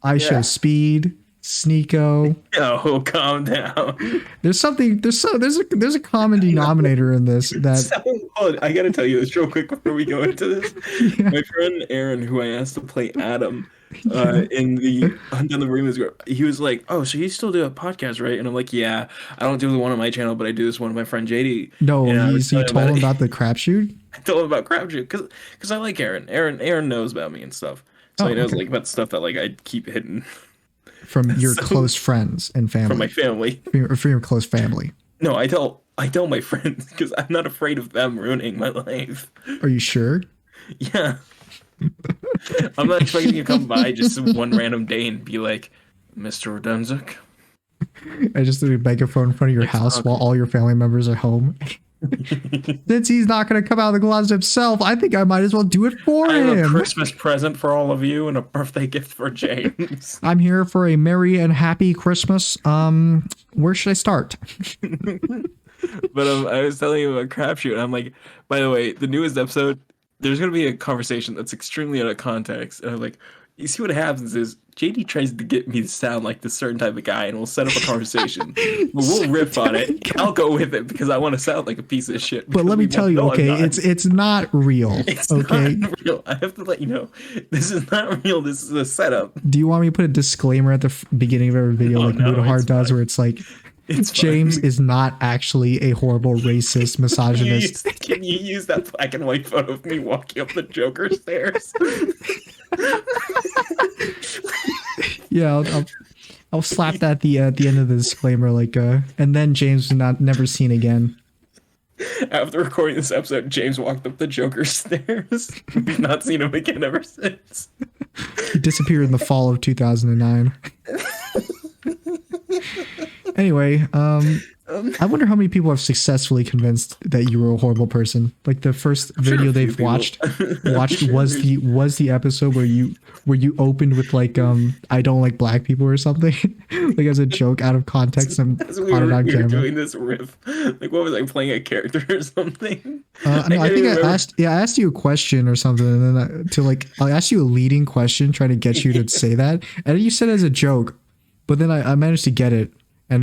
I Show Yeah. Speed, Sneeko. Oh, calm down. There's a common denominator in this that So, hold on, I gotta tell you this real quick before we go into this. Yeah. My friend Aaron, who I asked to play Adam in the Hunt Down the Remus group, he was like, "Oh, so you still do a podcast, right?" And I'm like, "Yeah, I don't do the one on my channel, but I do this one with my friend JD." no, And I was you telling told him it. about the crapshoot. I told him about Crabtree because I like Aaron. Aaron knows about me and stuff, so Oh, he knows okay. like about the stuff that like I keep hidden From your So- close friends and family. from my family. From your close family. No, I tell my friends because I'm not afraid of them ruining my life. Are you sure? Yeah. I'm not expecting you to come by just one random day and be like, Mr. Redunzik. I just did a megaphone in front of your house while all your family members are home. Since he's not going to come out of the closet himself, I think I might as well do it for I have a him. Christmas present for all of you and a birthday gift for James. I'm here for a merry and happy Christmas. Where should I start? But I was telling you about Crapshoot, and I'm like, by the way, the newest episode, there's going to be a conversation that's extremely out of context. And I'm like, you see what happens is JD tries to get me to sound like this certain type of guy, and we'll set up a conversation. But we'll riff on it. I'll go with it because I want to sound like a piece of shit. But let me tell you, okay, it's not real. It's Okay. not real. I have to let you know, this is not real. This is a setup. Do you want me to put a disclaimer at the beginning of every video, Oh, like no, Mudahar it's does, fine. where it's like, It's James fine. is not actually a horrible racist misogynist. Can you use that black and white photo of me walking up the Joker stairs? Yeah, I'll slap that at the end of the disclaimer, like, and then James is never seen again. After recording this episode, James walked up the Joker's stairs. We've not seen him again ever since. He disappeared in the fall of 2009. Anyway, I wonder how many people have successfully convinced that you were a horrible person. Like the first I'm sure video a few they've people. watched I'm sure was there's- the episode where you opened with like I don't like black people or something like as a joke out of context and as caught it on we were camera. doing this riff. Like, what was I playing a character or something? No, I can't think even remember. I asked you a question or something, and then I asked you a leading question, trying to get you to say that, and then you said it as a joke, but then I managed to get it, and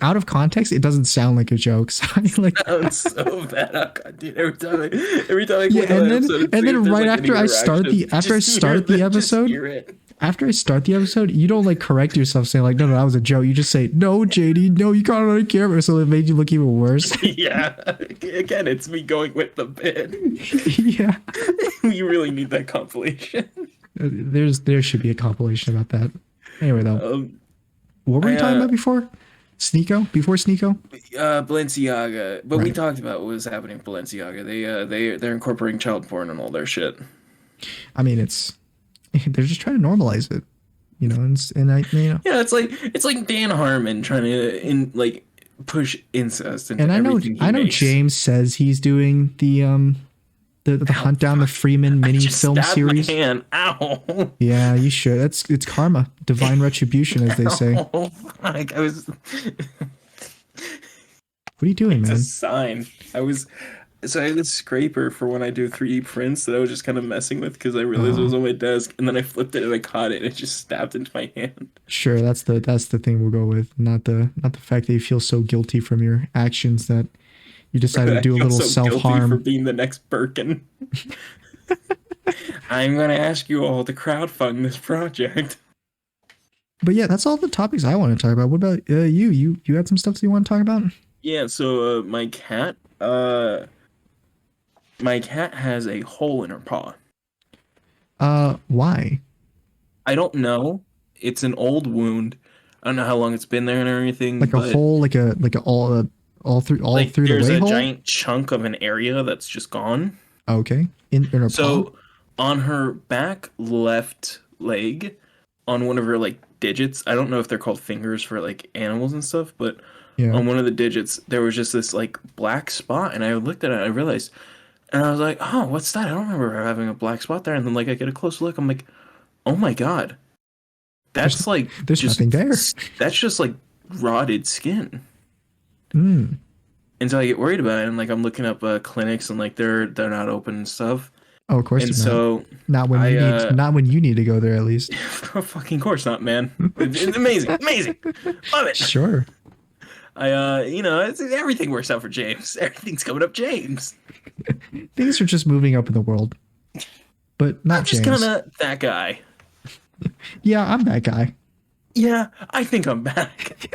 out of context, it doesn't sound like a joke. So I like Sounds so bad. Oh, God, dude, every time I yeah, click on and that then episode, and then there's, right like, after any I start the interaction. Just hear it, just episode, hear it. after I start the episode, you don't like correct yourself saying like no that was a joke. You just say no JD, no you caught it on camera, so it made you look even worse. Yeah, again, it's me going with the bit. Yeah, We really need that compilation. there should be a compilation about that. Anyway though, Um, what were we I, talking about before? Before Sneeko? Balenciaga, but we Right. talked about what was happening with Balenciaga. They're incorporating child porn and all their shit. I mean, they're just trying to normalize it, you know, and Yeah, it's like Dan Harmon trying to push incest into and everything he I know makes. James says he's doing the Hunt Down the Freeman mini Just film stabbed series. my hand. Ow. Yeah, you should. It's karma, divine retribution, as they say. What Oh, fuck. are you doing, It's a man? sign. So I had this scraper for when I do 3D prints that I was just kind of messing with because I realized it was on my desk, and then I flipped it and I caught it and it just stabbed into my hand. Sure, that's the thing we'll go with, not the fact that you feel so guilty from your actions that you decided to I do a feel little so self guilty for harm. being the next Birkin. I'm gonna ask you all to crowdfund this project. But yeah, that's all the topics I want to talk about. What about you? You had some stuff that you want to talk about? Yeah, so my cat has a hole in her paw. Why? I don't know. It's an old wound. I don't know how long it's been there and everything, Like a but hole, like all through like the there's way a hole. giant chunk of an area that's just gone. Okay, in her paw. So on her back left leg, on one of her like digits, I don't know if they're called fingers for like animals and stuff, but Yeah. on one of the digits there was just this like black spot, and I looked at it and I realized, and I was like, oh, what's that? I don't remember her having a black spot there. And then like I get a closer look, I'm like, oh my God. That's like there's just nothing there. That's just like rotted skin. Mm. And so I get worried about it, and like I'm looking up clinics, and like they're not open and stuff. Oh, of course And they're so not when you need not when you need to go there at least. fucking course not, man. It's amazing, amazing, love it. Sure. Everything works out for James. Everything's coming up, James. Things are just moving up in the world. But not I'm just James. kind of that guy. Yeah, I'm that guy. Yeah, I think I'm back.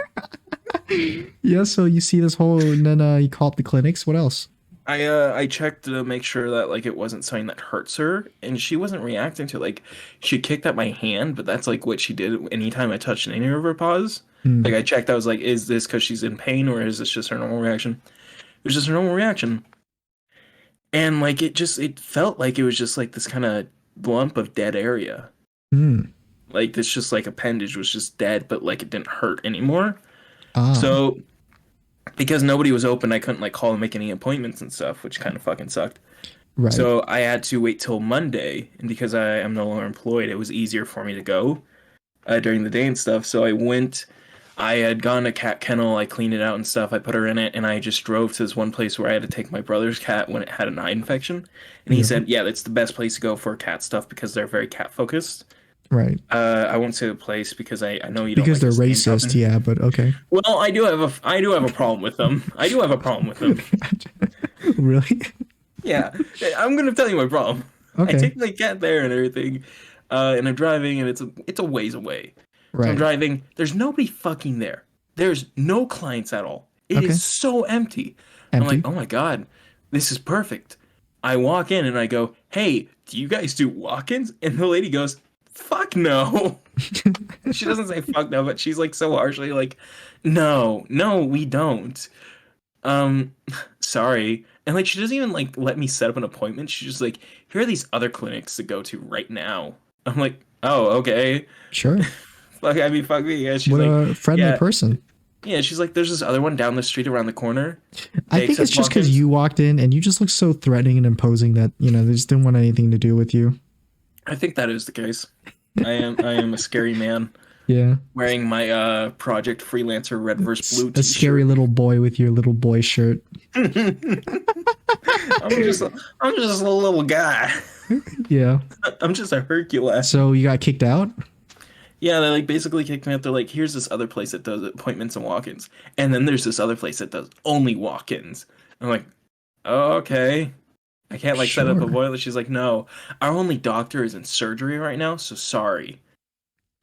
Yeah, so you see this whole and then you call up the clinics. What else? I checked to make sure that like it wasn't something that hurts her, and she wasn't reacting to it. Like she kicked at my hand, but that's like what she did anytime I touched any of her paws. Hmm. Like I checked, I was like, is this because she's in pain, or is this just her normal reaction? It was just her normal reaction. And like it felt like it was just like this kind of lump of dead area. Hmm. Like this just like appendage was just dead, but like it didn't hurt anymore. Ah, So because nobody was open, I couldn't like call and make any appointments and stuff, which kind of fucking sucked. right. So I had to wait till Monday, and because I am no longer employed, it was easier for me to go during the day and stuff. So I went. I had gone to cat kennel. I cleaned it out and stuff. I put her in it, and I just drove to this one place where I had to take my brother's cat when it had an eye infection. And he Yeah. said, "Yeah, that's the best place to go for cat stuff because they're very cat focused." Right. I won't say the place because I know you Because don't they're like this name racist, dropping. yeah, but okay. Well, I do have a problem with them. I do have a problem with them. Really? Yeah, I'm gonna tell you my problem. I Okay. take my cat there and everything, and I'm driving, and it's a ways away. So I'm Right. driving. There's nobody fucking there. There's no clients at all. It is Okay. so empty. I'm Empty. like, oh my God, this is perfect. I walk in and I go, hey, do you guys do walk-ins? And the lady goes, fuck no. She doesn't say fuck no, but she's like so harshly like, no, we don't. um, sorry. And like she doesn't even like let me set up an appointment. She's just like, here are these other clinics to go to right now. I'm like, oh, okay. Sure. Fuck, I mean, fuck me. Yeah, she's What like, a friendly yeah, person. yeah. She's like, there's this other one down the street around the corner. I They think it's accept just because walk-ins. you walked in and you just look so threatening and imposing that, they just didn't want anything to do with you. I think that is the case. I am a scary man Yeah. wearing my Project Freelancer red versus blue A scary t-shirt. little boy with your little boy shirt. I'm just a little guy. Yeah. I'm just a Hercules. So you got kicked out? Yeah, they like basically kicked me out. They're like, here's this other place that does appointments and walk-ins, and then there's this other place that does only walk-ins. I'm like, oh, okay. I can't like set up a Sure. boiler. She's like, no, our only doctor is in surgery right now, so sorry.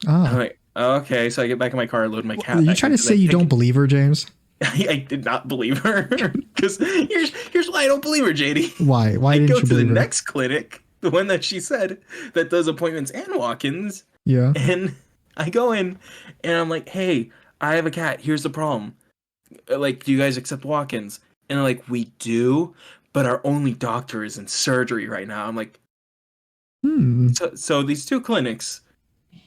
I'm Ah. like, okay. So I get back in my car, load my Are cat you back trying to into say the you don't ticket. believe her, James? I did not believe her because here's why I don't believe her, JD. Why? Why I go didn't you to the believe her? next clinic, the one that she said that does appointments and walk-ins, Yeah. and I go in and I'm like, hey, I have a cat. Here's the problem. Like, do you guys accept walk-ins? And they're like, we do, but our only doctor is in surgery right now. I'm like, Hmm. so these two clinics, Yeah.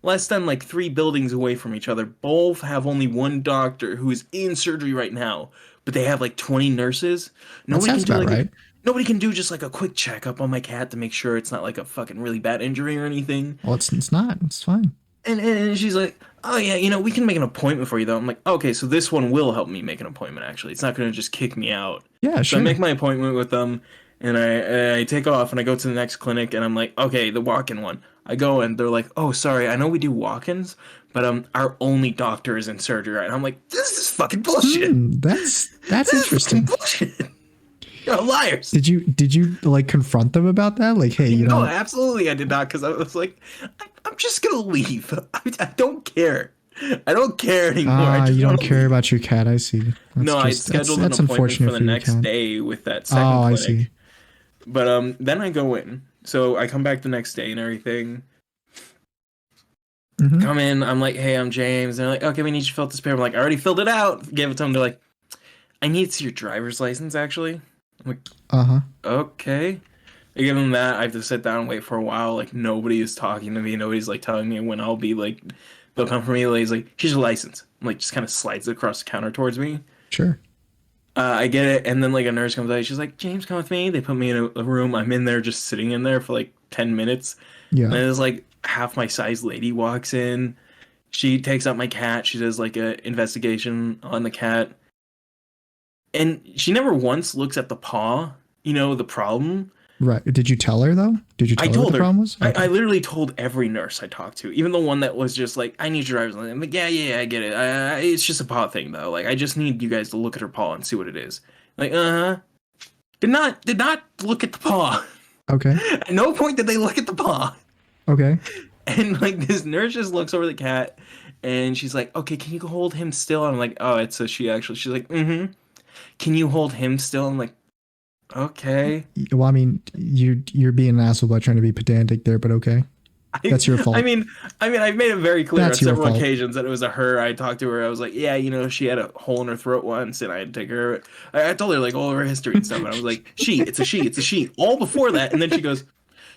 less than like three buildings away from each other, both have only one doctor who is in surgery right now, but they have like 20 nurses. That Nobody sounds can do about like a right. nobody can do just like a quick checkup on my cat to make sure it's not like a fucking really bad injury or anything. Well, it's not. It's fine. And she's like, oh yeah, we can make an appointment for you though. I'm like, okay, so this one will help me make an appointment. Actually, it's not going to just kick me out. Yeah, So I make sure. my appointment with them, and I take off and I go to the next clinic, and I'm like, okay, the walk-in one. I go and they're like, oh sorry, I know we do walk-ins, but our only doctor is in surgery, right? And I'm like, this is fucking bullshit. Hmm. That's This is fucking interesting. bullshit. You're liars. Did you like confront them about that? Like, hey, you No, don't. absolutely I did not, because I was like, I'm just gonna leave. I don't care. I don't care anymore. I Ah, just you want don't to care leave. about your cat. I see. No, I That's scheduled an that's appointment for unfortunate the for your next cat. day with that second Oh, I clinic. see. But then I go in. So I come back the next day and everything. Mm-hmm. Come in, I'm like, hey, I'm James. And they're like, okay, we need you to fill out this paper. I'm like, I already filled it out. Gave it to them. They're like, I need to see your driver's license, actually. I'm like, Uh-huh. okay. I give them that. I have to sit down and wait for a while. Like, nobody is talking to me. Nobody's like telling me when I'll be like, they'll come for me. Like, he's like, here's your license. I'm like, just kind of slides it across the counter towards me. Sure. I get it, and then like a nurse comes out. She's like, "James, come with me." They put me in a room. I'm in there, just sitting in there for like 10 minutes. And Yeah. then there's like half my size lady walks in. She takes out my cat. She does like a investigation on the cat, and she never once looks at the paw. The problem. Right. Did you tell her though? Did you I tell her what the told her. problem was? I Okay. literally told every nurse I talked to, even the one that was just like, "I need your driver's license." I'm like, yeah, I get it. It's just a paw thing though. Like, I just need you guys to look at her paw and see what it is. Like, did not look at the paw. Okay. At no point did they look at the paw. Okay. And like this nurse just looks over the cat and she's like, okay, can you hold him still? I'm like, oh, it's a she actually. She's like, mm-hmm. Can you hold him still? I'm like, okay. Well, I mean, you're being an asshole by trying to be pedantic there, but okay. I, That's your I fault. mean, I've made it very clear on That's your several fault. occasions that it was a her. I talked to her. I was like, yeah, she had a hole in her throat once, and I had to take her. I told her like all of her history and stuff, and I was like, it's a she, it's a she. All before that, and then she goes,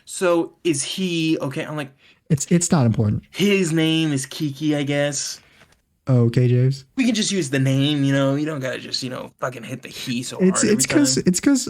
so is he okay? I'm like, It's not important. his name is Kiki, I guess. Oh, okay, James. We can just use the name, you don't gotta just, fucking hit the he so It's hard it's every because time. it's because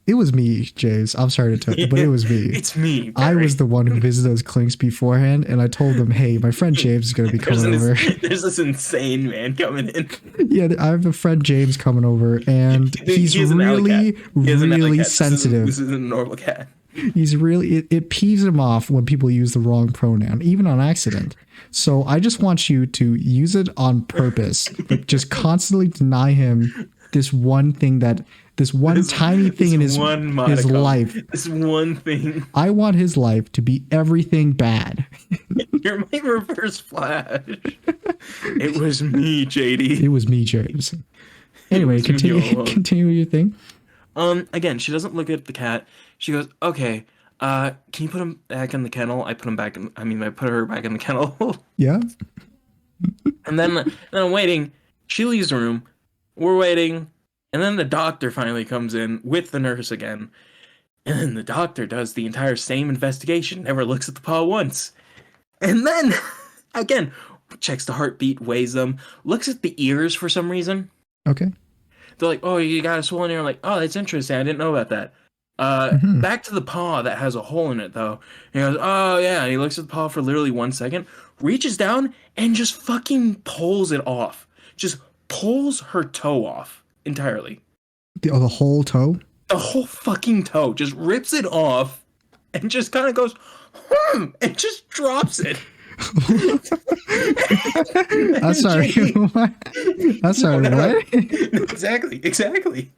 it was me, James. I'm sorry to tell you, but it was me. It's me, I Barry. was the one who visited those clinics beforehand, and I told them, "Hey, my friend James is going to be There's coming over." there's this insane man coming in. Yeah, I have a friend James coming over, and Dude, he's he has an alley really, cat. He has an alley really cat. sensitive. This isn't a normal cat. He's really it peeves him off when people use the wrong pronoun, even on accident. So I just want you to use it on purpose, but just constantly deny him this one thing this one tiny thing in This his one his modicum. life. This one thing. I want his life to be everything bad. You're my reverse flash. It was me, It JD. was me, James. Anyway, was me all continue along. continue your thing. Again, she doesn't look at the cat. She goes, okay, can you put him back in the kennel? I put him back in, I put her back in the kennel. Yeah. And then I'm waiting. She leaves the room. We're waiting. And then the doctor finally comes in with the nurse again. And then the doctor does the entire same investigation, never looks at the paw once. And then, again, checks the heartbeat, weighs them, looks at the ears for some reason. Okay. They're like, oh, you got a swollen ear. I'm like, oh, that's interesting. I didn't know about that. Hmm. Back to the paw that has a hole in it, though. And he goes, oh, yeah. And he looks at the paw for literally 1 second, reaches down, and just fucking pulls it off. Just pulls her toe off entirely. The whole toe. The whole fucking toe. Just rips it off and just kind of goes, and just drops it. I'm sorry. What? I'm sorry. What? Exactly.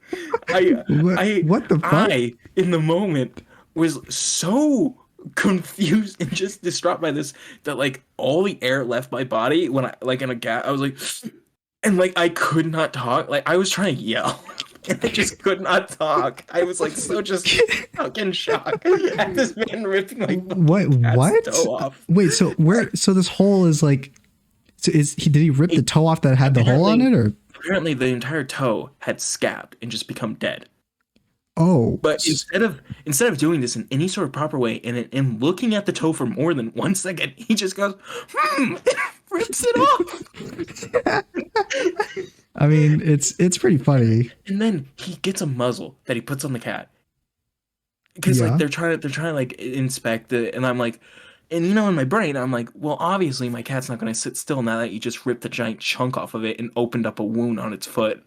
I, What the fuck? in the moment, was so confused and just distraught by this that like all the air left my body when I like in a gap. I was like, and like I could not talk. Like I was trying to yell. And I just could not talk. I was like so just fucking shocked at this man ripping like What? What? toe off. Wait. So where? So this hole is like. So is he? Did he rip the toe off that had the hole on it, or? Apparently, the entire toe had scabbed and just become dead. Oh. But instead of doing this in any sort of proper way and looking at the toe for more than 1 second, he just goes, rips it off. I mean, it's pretty funny. And then he gets a muzzle that he puts on the cat. Because Yeah. like they're trying to like inspect it, and I'm like, and you know, in my brain, I'm like, well, obviously my cat's not gonna sit still now that you just ripped a giant chunk off of it and opened up a wound on its foot.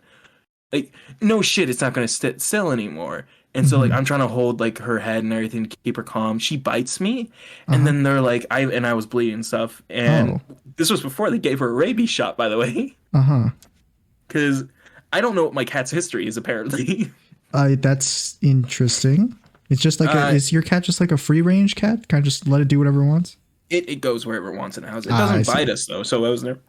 Like, no shit, it's not gonna sit still anymore. And so like Mhm. I'm trying to hold like her head and everything to keep her calm. She bites me, and Uh-huh. then they're like, I was bleeding and stuff. And Oh. this was before they gave her a rabies shot, by the way, Uh-huh. because I don't know what my cat's history is apparently. That's interesting. It's just like is your cat just like a free range cat? Kind of just let it do whatever it wants? It goes wherever it wants in the house. It I doesn't see. bite us though, so I was never.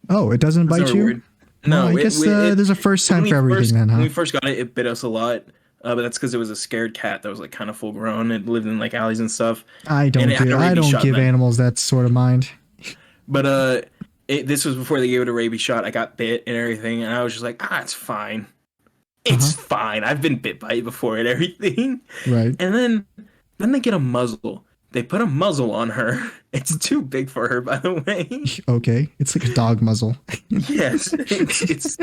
Oh, it doesn't bite never you? weird. Well, No, I guess there's a first time for everything then, when huh? we first got it, it bit us a lot. But that's because it was a scared cat that was like kind of full grown. It lived in like alleys and stuff. I And don't it had a give I rabies don't shot give in it. animals that sort of mind. But this was before they gave it a rabies shot. I got bit and everything, and I was just like, it's fine. It's fine. I've been bit by it before and everything. Right. And then they get a muzzle. They put a muzzle on her. It's too big for her, by the way. Okay. It's like a dog muzzle. Yes, it's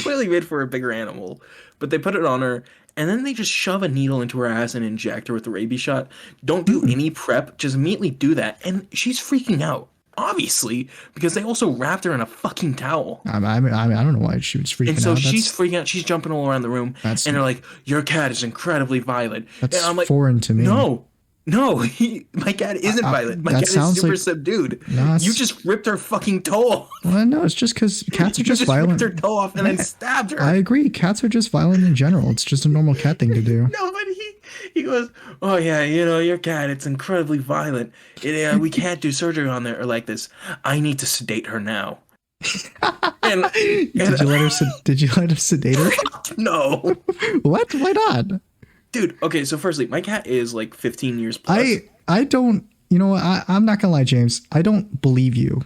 clearly made for a bigger animal, but they put it on her, and then they just shove a needle into her ass and inject her with the rabies shot. Don't do any prep, just immediately do that, and she's freaking out, obviously, because they also wrapped her in a fucking towel. I don't know why she was freaking And so out. she's freaking out. She's jumping all around the room, and That's- they're like, "Your cat is incredibly violent." That's and I'm like, foreign to me. No, my cat isn't violent. My that cat is sounds super like- subdued. No, You just ripped her fucking toe off. Well, no, it's just because cats are You just just violent. ripped her toe off and then stabbed her. I agree. Cats are just violent in general. It's just a normal cat thing to do. No, but he goes, oh yeah, you know your cat, it's incredibly violent. We can't do surgery on there or like this. I need to sedate her now. and Did you let her? Did you let him sedate her? no, What? Why not? dude. Okay, so firstly, my cat is like 15 years plus. I don't. You know what? I'm not gonna lie, James. I don't believe you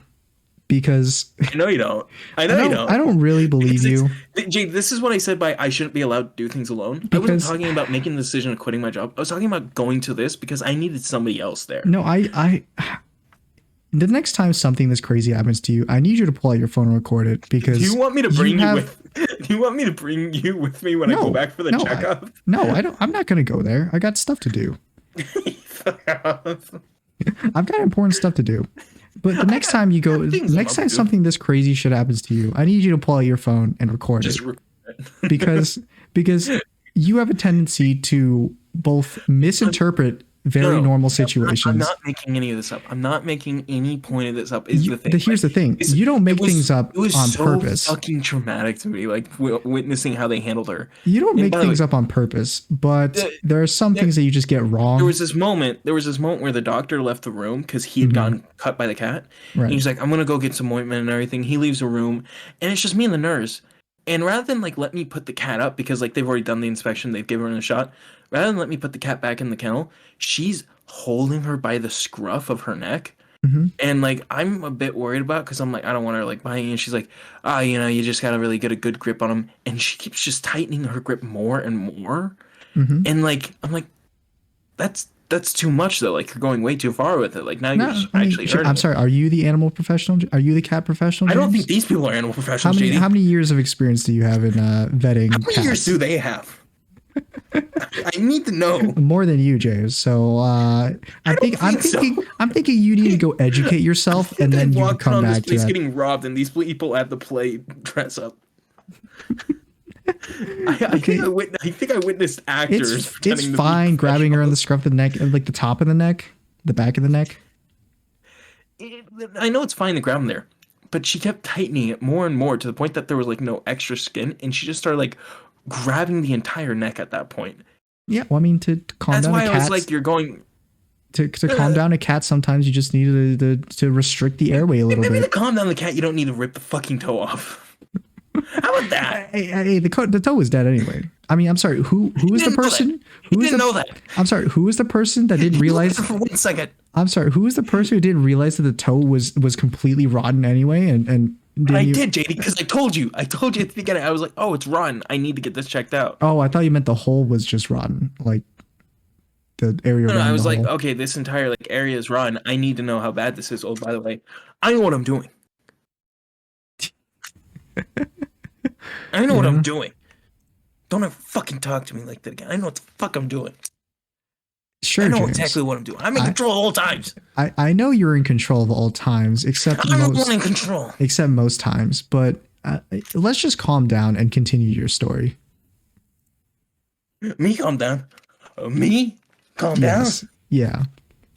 because I know you don't. I know you don't. I don't really believe you. Jake, this is what I said by I shouldn't be allowed to do things alone. I wasn't talking about making the decision of quitting my job. I was talking about going to this because I needed somebody else there. No, I. The next time something this crazy happens to you, I need you to pull out your phone and record it because Do you want me to bring have- with? Do you want me to bring you with me when I go back for the checkup? No, I don't. I'm not gonna go there. I got stuff to do. I've got important stuff to do. But the next time you go, next time something this crazy shit happens to you, I need you to pull out your phone and record Just it record it. because you have a tendency to both misinterpret very normal situations. I'm not making any of this up. I'm not making any point of this up. Is the thing? Here's the thing: you don't make things up It was on so purpose. fucking traumatic to me, like witnessing how they handled her. You don't make by the things way, up on purpose, but there are some things that you just get wrong. There was this moment where the doctor left the room because he had gotten cut by the cat. Right. And he's like, I'm gonna go get some ointment and everything. He leaves the room, and it's just me and the nurse. And rather than like let me put the cat up because like they've already done the inspection, they've given her a shot. Rather than let me put the cat back in the kennel, she's holding her by the scruff of her neck Mm-hmm. And like I'm a bit worried about because I'm like I don't want her like biting, and she's like, ah, you just gotta really get a good grip on him, and she keeps just tightening her grip more and more, Mm-hmm. and like I'm like that's too much though. Like you're going way too far with it. Like now you're No, just I mean, actually hurting I'm it. sorry. Are you the animal professional? Are you the cat professional, I don't think James? these people are animal How professionals, many JD. years of experience do you have in How vetting many years cats? do they have? I need to know. More than you, James. So I don't think so. I'm thinking you need to go educate I yourself, think and I then you can walked come around this back to place that. getting robbed, and these people at the play dress up. Okay, I think I witnessed actors it's pretending to be fine grabbing her on the professionals. scruff of the neck, like the top of the neck, the back of the neck. I know it's fine to grab them there, but she kept tightening it more and more to the point that there was like no extra skin, and she just started like grabbing the entire neck at that point. Yeah, well, I mean, to calm That's down a why I was cat, like, "You're going." to calm down a cat, sometimes you just need to restrict the airway a little Maybe to bit. calm down the cat, you don't need to rip the fucking toe off. How about that? Hey, the toe was dead anyway. I mean, I'm sorry. Who You is the didn't know that. person? You Who is didn't the? know that. I'm sorry. Who is the person that didn't You looked at realize? her for 1 second. I'm sorry. Who is the person who didn't realize that the toe was completely rotten anyway, and I didn't you? did, JD, because I told you. I told you at the beginning. I was like, "Oh, it's rotten. I need to get this checked out." Oh, I thought you meant the hole was just rotten, like the area No, I around the was like, hole. "Okay, this entire like area is rotten. I need to know how bad this is." Oh, by the way, I know what I'm doing. I know what I'm Yeah. doing. Don't ever fucking talk to me like that again. I know what the fuck I'm doing. I Sure, know James. exactly what I'm doing. I'm in I, control at all times. I know you're in control of all times, I'm the one in control. except most times. But let's just calm down and continue your story. Me, calm down. Me, calm down. Yes. Yeah.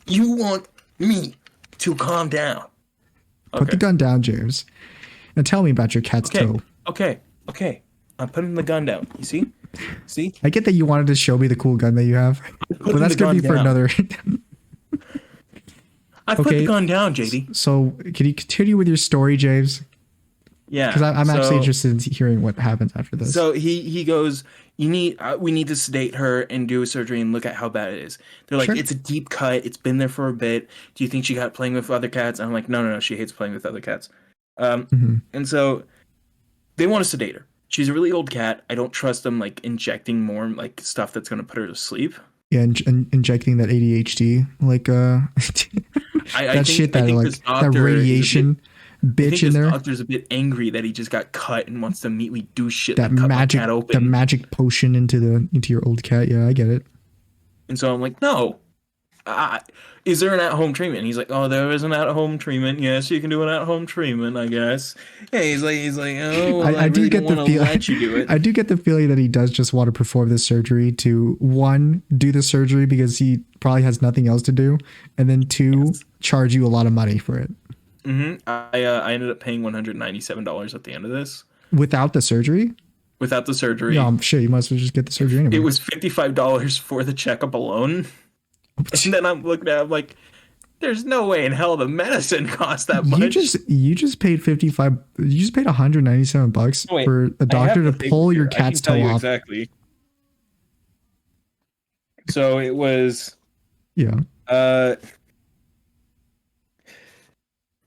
You want me to calm down. Put the Okay. gun down, James, and tell me about your cat's Okay. toe. Okay. I'm putting the gun down. You see? See? I get that you wanted to show me the cool gun that you have, but Putting that's the gonna gun be for down. another. I put Okay. the gun down, JD. So, can you continue with your story, James? Yeah. Because I'm actually so- interested in hearing what happens after this. So he goes, we need to sedate her and do a surgery and look at how bad it is. They're like, Sure. it's a deep cut. It's been there for a bit. Do you think she got playing with other cats? And I'm like, no. She hates playing with other cats. Mhm. And so they want to sedate her. She's a really old cat. I don't trust them like injecting more like stuff that's gonna put her to sleep. Yeah, injecting that ADHD, like I that think, shit, I that think like this that doctor is a radiation I bitch think in this there. doctor's a bit angry that he just got cut and wants to immediately do shit That like cut my magic, cat open. that magic potion into your old cat. Yeah, I get it. And so I'm like, no. Is there an at-home treatment? And he's like, oh, there is an at-home treatment. Yes, you can do an at-home treatment, I guess. Yeah, he's like, oh, well, I do really get don't the want to feel. let you do it. I do get the feeling that he does just want to perform this surgery to, one, do the surgery because he probably has nothing else to do, and then two, charge you a lot of money for it. I ended up paying $197 at the end of this Without the surgery? without the surgery. No, I'm sure you might as well just get the surgery anyway. It was $55 for the checkup alone. And then I'm looking at it, I'm like, there's no way in hell the medicine costs that much. You just paid 55. You just paid 197 bucks Oh, wait, for a I doctor have to the thing pull here. your I can cat's tell toe you off. exactly. So it was Yeah.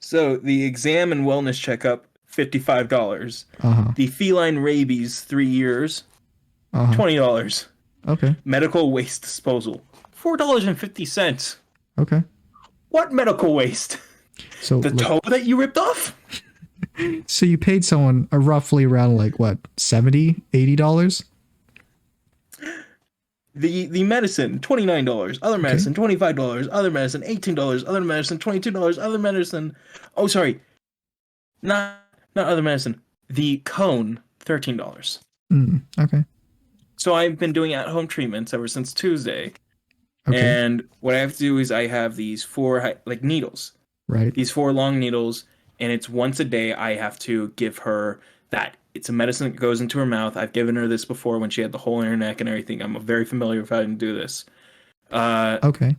so the exam and wellness checkup, $55. Uh-huh. The feline rabies, 3 years, Uh-huh. $20. Okay. Medical waste disposal, $4.50. Okay. What medical waste? So The toe that you ripped off? so you paid someone a roughly around like what, 70, $80? The medicine, $29. Other medicine, $25. Other medicine, $18. Other medicine, $22. Other medicine. Oh, sorry. Not other medicine. The cone, $13. Okay. So I've been doing at-home treatments ever since Tuesday. Okay. And what I have to do is I have these 4 like needles. Right. These 4 long needles, and it's once a day I have to give her that. It's a medicine that goes into her mouth. I've given her this before when she had the hole in her neck and everything. I'm very familiar with how to do this. Okay.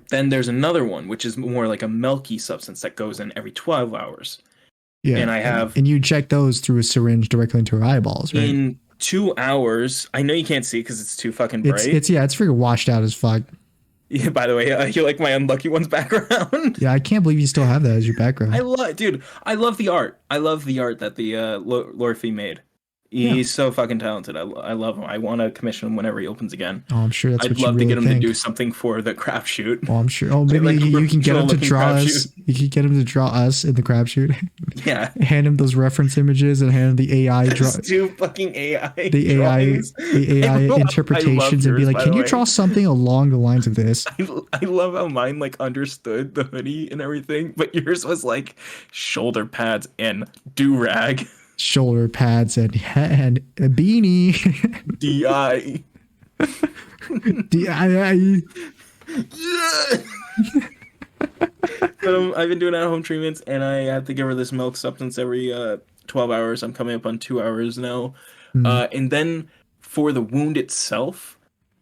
Then there's another one, which is more like a milky substance that goes in every 12 hours. Yeah. And I have and you inject those through a syringe directly into her eyeballs, right? in 2 hours. I know you can't see because it's too fucking bright. It's freaking washed out as fuck. Yeah, by the way, you like my Unlucky Ones background? Yeah, I can't believe you still have that as your I background. love, dude. I love the art. I love the art that the Lorfi made. Yeah. He's so fucking talented. I love him. I want to commission him whenever he opens again. Oh, I'm sure that's I'd what you love to really get him to think. do something for the crapshoot. Oh, I'm sure. Oh, Like maybe like a you can get him professional to looking draw crapshoot. us. You can get him to draw us in the crapshoot. Yeah, Hand him those reference images and hand him the AI just do fucking AI the AI drawings. the AI I love interpretations and be yours, like, by "Can the you way. draw something along the lines of this?" I love how mine like understood the hoodie and everything, but yours was like shoulder pads and do rag. Shoulder pads and a beanie. DI. DIY. Yeah. I've been doing at-home treatments, and I have to give her this milk substance every 12 hours. I'm coming up on 2 hours now. Mm, And then for the wound itself,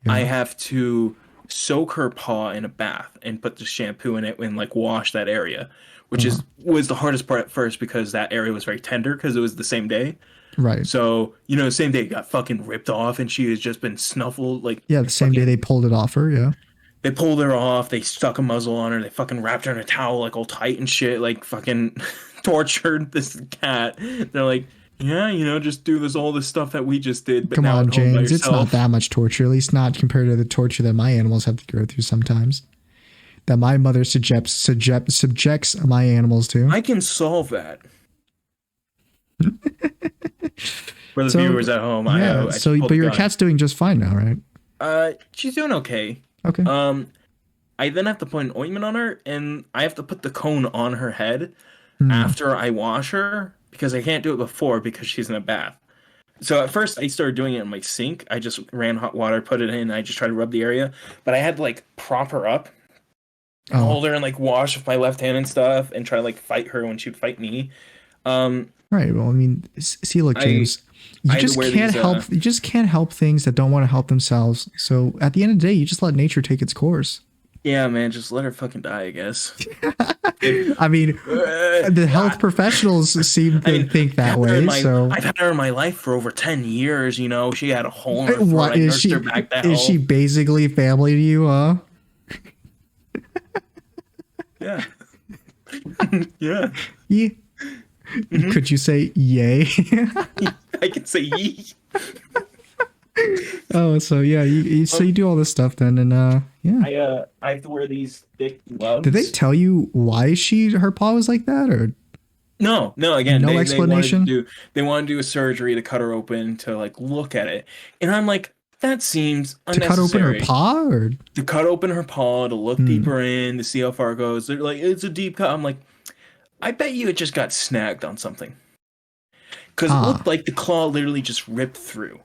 I yeah. have to soak her paw in a bath and put the shampoo in it and like wash that area, which Uh, is was the hardest part at first because that area was very tender because it was the same day. right. So, same day it got fucking ripped off and she has just been snuffled like Yeah, the same day fucking they pulled it off her. Yeah. they pulled her off, they stuck a muzzle on her, they fucking wrapped her in a towel like all tight and shit, like fucking tortured this cat. They're like, yeah, just do all this stuff that we just did, but Come now on, at home by James. It's not yourself. that much torture. At least not compared to the torture that my animals have to go through sometimes. That my mother subjects my animals to. I can solve that for the So viewers at home. yeah. I just So pulled but the your gun. cat's doing just fine now, right? She's doing okay. Okay. Um, I then have to put an ointment on her, and I have to put the cone on her head Hmm. after I wash her because I can't do it before because she's in a bath. So at first I started doing it in my sink. I just ran hot water, put it in, and I just tried to rub the area. But I had to like prop her up and Oh, hold her and like wash with my left hand and stuff and try to like fight her when she'd fight me. Um, right. Well, I mean, see, look, I James, you I had to just wear can't these help. You just can't help things that don't want to help themselves. So at the end of the day, you just let nature take its course. yeah, man, just let her fucking die, I guess. It, I mean, the health God. professionals seem I to mean, think that way. So, I've had her in my life for over 10 years, She had a hole in her throat. what I is nursed her she? back to Is she health. basically family to you? Huh? Yeah. Yeah. Yeah. Could you say yay? I can say yee. Oh, so yeah, so you do all this stuff then, and yeah. I have to wear these thick Did they gloves. tell you why her paw was like that, or No, no, again, no they wanted to explanation? do a surgery to cut her open to like look at it. And I'm like, that seems To cut open her unnecessary. paw, or To cut open her paw, to look hmm. deeper in, to see how far it goes. They're like, it's a deep cut. I'm like, I bet you it just got snagged on something. Because it Ah, looked like the claw literally just ripped through.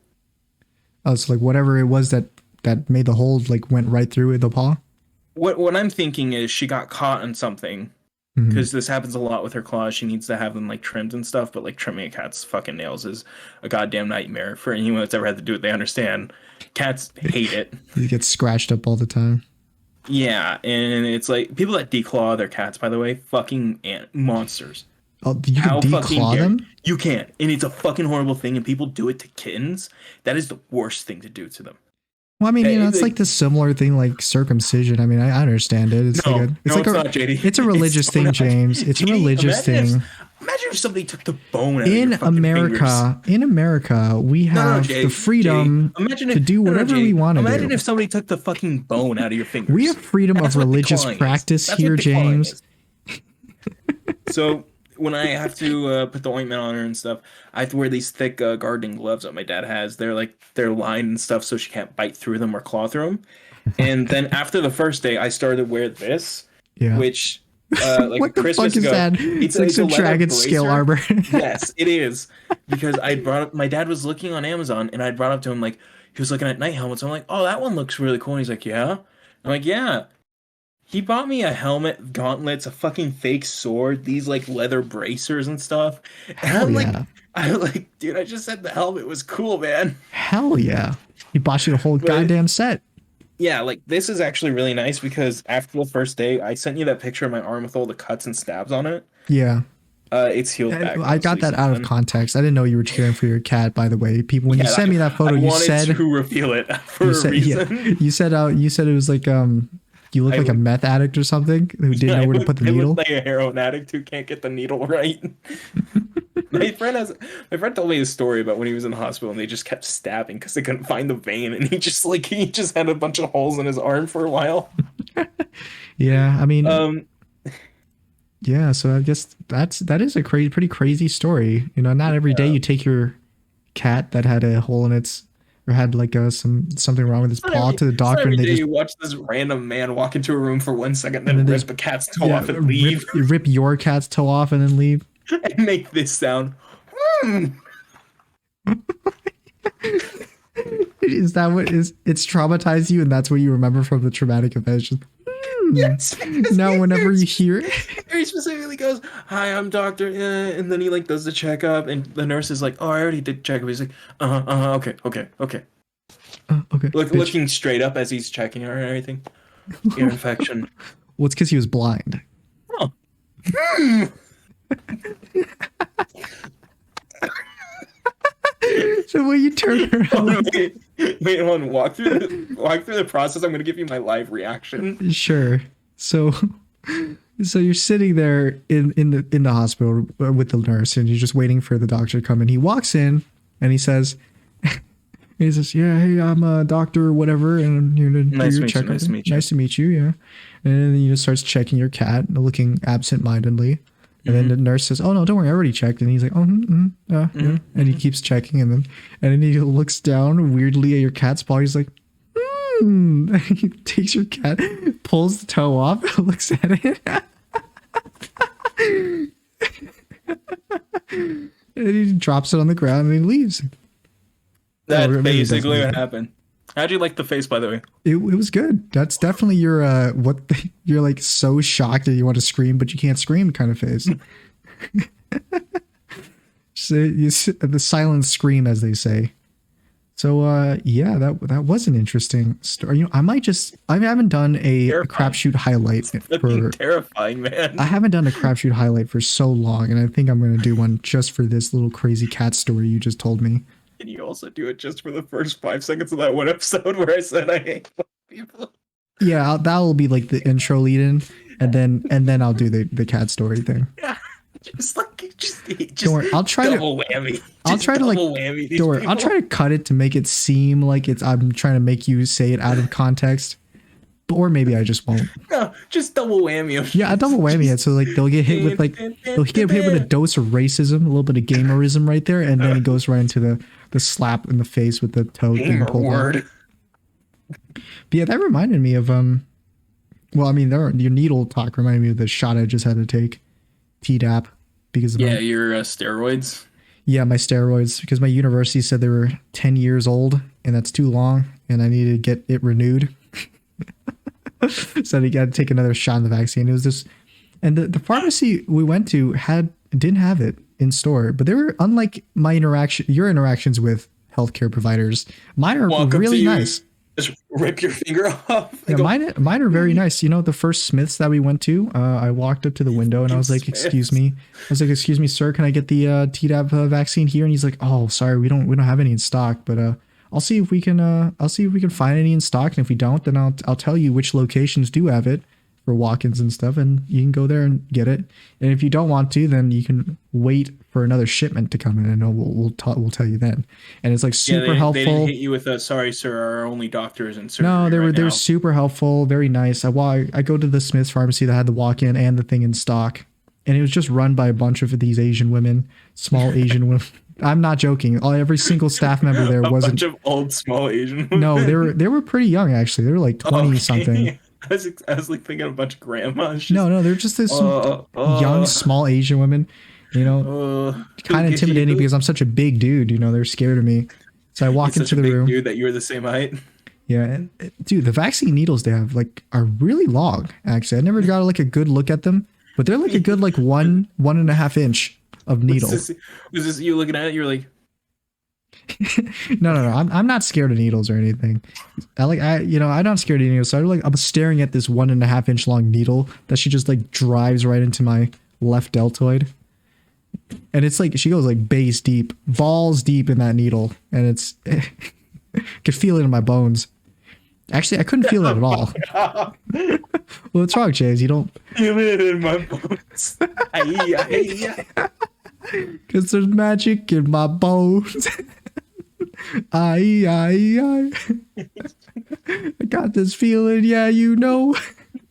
oh, it's like whatever it was that made the hole like went right through the paw. What I'm thinking is she got caught on something. Hmm. Because this happens a lot with her claws. She needs to have them like trimmed and stuff, but like trimming a cat's fucking nails is a goddamn nightmare. For anyone that's ever had to do it, they understand. Cats hate it. It gets scratched up all the time. Yeah, and it's like people that declaw their cats, by the way, fucking monsters. Oh, you can How fucking declaw dare them? you can't, and it's a fucking horrible thing. And people do it to kittens. That is the worst thing to do to them. Well, I mean, it's like Like, the similar thing like circumcision. I mean, I understand it. It's no, it's no, like it's not, JD. it's a It's religious so thing, not. James. It's a JD, religious thing. imagine if somebody took the bone out of your fucking fingers. In America, we No, no, have Jay. the Jay. freedom Imagine to if do no, no, whatever Jay. we want to Imagine do. if somebody took the fucking bone out of your We have fingers. freedom That's of what religious declawing is. practice That's here, what declawing James. is. So when I have to put the ointment on her and stuff, I have to wear these thick gardening gloves that my dad has. They're lined and stuff, so she can't bite through them or claw through them. And then after the first day, I started to wear this, Yeah. which like a What the fuck Christmas is ago, that? It's like it's a some leather dragon scale bracer. armor. Yes, it is. Because I brought up, my dad was looking on Amazon and I brought up to him, like, he was looking at night helmets. I'm like, oh, that one looks really cool. And he's like, yeah. I'm like, yeah. He bought me a helmet, gauntlets, a fucking fake sword, these like leather bracers and stuff. And Hell yeah. I'm like, dude, I just said the helmet was cool, man. Hell yeah. He bought you the whole But goddamn set. yeah, like this is actually really nice because after the first day, I sent you that picture of my arm with all the cuts and stabs on it. Yeah. It's healed back I got nicely that since out of then. context. I didn't know you were cheering for your cat, by the way. People, when you Yeah, sent me that photo, I you wanted said to reveal it for a yeah, reason. you said it was like You look I like a look, meth addict or something who didn't know where to put the I look needle. like a heroin addict who can't get the needle right. My friend has my friend told me a story about when he was in the hospital and they just kept stabbing because they couldn't find the vein and he just had a bunch of holes in his arm for a while. Yeah, I mean, Um, yeah. So I guess that is a pretty crazy story. You know, not every day you take your cat that had a hole in its or had like something wrong with its paw to the it's not doctor, every and they day just you watch this random man walk into a room for 1 second, and then then they rip just a cat's toe yeah off and leave rip your cat's toe off and then leave. and make this sound. Hmm. Is that what is it's traumatized you, and that's what you remember from the traumatic event? Just, Yes, because now, whenever you hear it, very specifically goes, "Hi, I'm Doctor," and then he like does the checkup, and the nurse is like, "Oh, I already did checkup." He's like, okay, okay, okay." okay, bitch. Looking straight up as he's checking her and everything. Ear infection. Well, it's because he was blind. Oh. Hmm. So when you turn around, Wait, hold on. Walk through the process. I'm gonna give you my live reaction. sure. So, so you're sitting there in the hospital with the nurse, and you're just waiting for the doctor to come in. He walks in, and he says, "Yeah, hey, I'm a doctor, or whatever, and I'm here to do your checkup. Nice to meet you. Nice to meet you, yeah." And then he just starts checking your cat, looking absent-mindedly. And then the nurse says, "Oh no, don't worry, I already checked." And he's like, "Oh, yeah." And he keeps checking, and then he looks down weirdly at your cat's paw. He's like, "Hmm." And he takes your cat, pulls the toe off, looks at it, and he drops it on the ground and he leaves. That's Or maybe he doesn't basically leave what it. happened. How'd you like the face, by the way? It was good. That's definitely your you're like so shocked that you want to scream but you can't scream kind of face. So the silent scream, as they say. So yeah, that was an interesting story. You know, I haven't done a Terrifying. crapshoot highlight Fucking for terrifying, man. I haven't done a crapshoot highlight for so long, and I think I'm gonna do one just for this little crazy cat story you just told me. Can you also do it just for the first 5 seconds of that one episode where I said I hate black people? Yeah, that'll be like the intro lead in, and then I'll do the cat story thing. Yeah, just Don't worry, I'll try to double whammy. I'll Just try to like double whammy these don't worry, I'll people. try to cut it to make it seem like I'm trying to make you say it out of context. Or maybe I just won't. No, just double whammy 'em. Yeah, a double whammy it. So like they'll get hit with they'll get hit with a dose of racism, a little bit of gamerism right there, and then it goes right into the slap in the face with the toe being Gamer pulled out. word. But yeah, that reminded me of well, I mean, your needle talk reminded me of the shot I just had to take, Tdap, because of Yeah, your steroids. yeah, my steroids, because my university said they were 10 years old, and that's too long, and I needed to get it renewed. So I got to take another shot in the vaccine. It was this, and the pharmacy we went to didn't have it in store, but they were unlike your interactions with healthcare providers. Mine are Welcome to really you. nice. Just rip your finger off. Yeah, mine are very nice. You know, the first Smiths that we went to, I walked up to the window and I was like, "Excuse me," "Excuse me, sir, can I get the Tdap vaccine here?" And he's like, "Oh, sorry, we don't have any in stock, but I'll see if we can find any in stock, and if we don't, then I'll tell you which locations do have it for walk-ins and stuff, and you can go there and get it. And if you don't want to, then you can wait for another shipment to come in, and we'll tell you then." And it's like super helpful. They didn't hit you with a "sorry, sir, our only doctor is in surgery." No, they right were now." super helpful, very nice. I go to the Smith's pharmacy that had the walk-in and the thing in stock, and it was just run by a bunch of these Asian women, small Asian women. I'm not joking. Every single staff member there A wasn't. bunch of old small Asian. No, they were pretty young actually. They were like 20 Okay. something. I was like thinking a bunch of grandmas. No, they're just this young small Asian women. You know, kind of intimidating because I'm such a big dude. You know, they're scared of me. So I walk into the room. Dude, that you were the same height. Yeah, and dude, the vaccine needles they have like are really long. Actually, I never got like a good look at them, but they're like a good like 1.5 inch of needle. Was this you looking at it? You were like, No. I'm not scared of needles or anything. I'm not scared of needles. So I'm staring at this 1.5 inch long needle that she just like drives right into my left deltoid. And it's like she goes like base deep, balls deep in that needle, and it's could feel it in my bones. Actually, I couldn't feel it at all. Well, what's wrong, James? You don't. Feel it in my bones. Aye, aye. Because there's magic in my bones. I got this feeling, yeah, you know.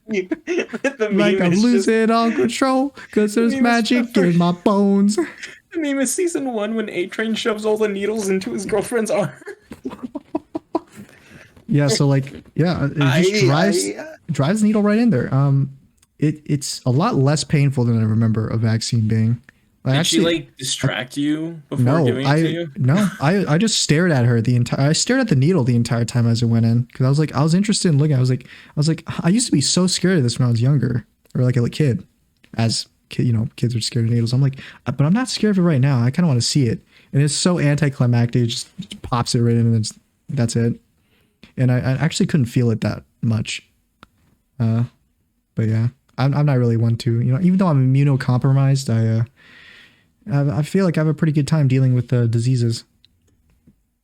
Like I'm losing all control. Because there's magic in my bones. The meme is season 1 when A-Train shoves all the needles into his girlfriend's arm. Yeah, so like, yeah, it just drives the needle right in there. It's a lot less painful than I remember a vaccine being. Did she like distract you before giving it to you? No, I just stared at her I stared at the needle the entire time as it went in because I was interested in looking. I was like, I used to be so scared of this when I was younger or like a kid, kids are scared of needles. I'm like, but I'm not scared of it right now. I kind of want to see it, and it's so anticlimactic. It just pops it right in, and that's it. And I actually couldn't feel it that much. But yeah, I'm not really one to, even though I'm immunocompromised, I feel like I have a pretty good time dealing with diseases.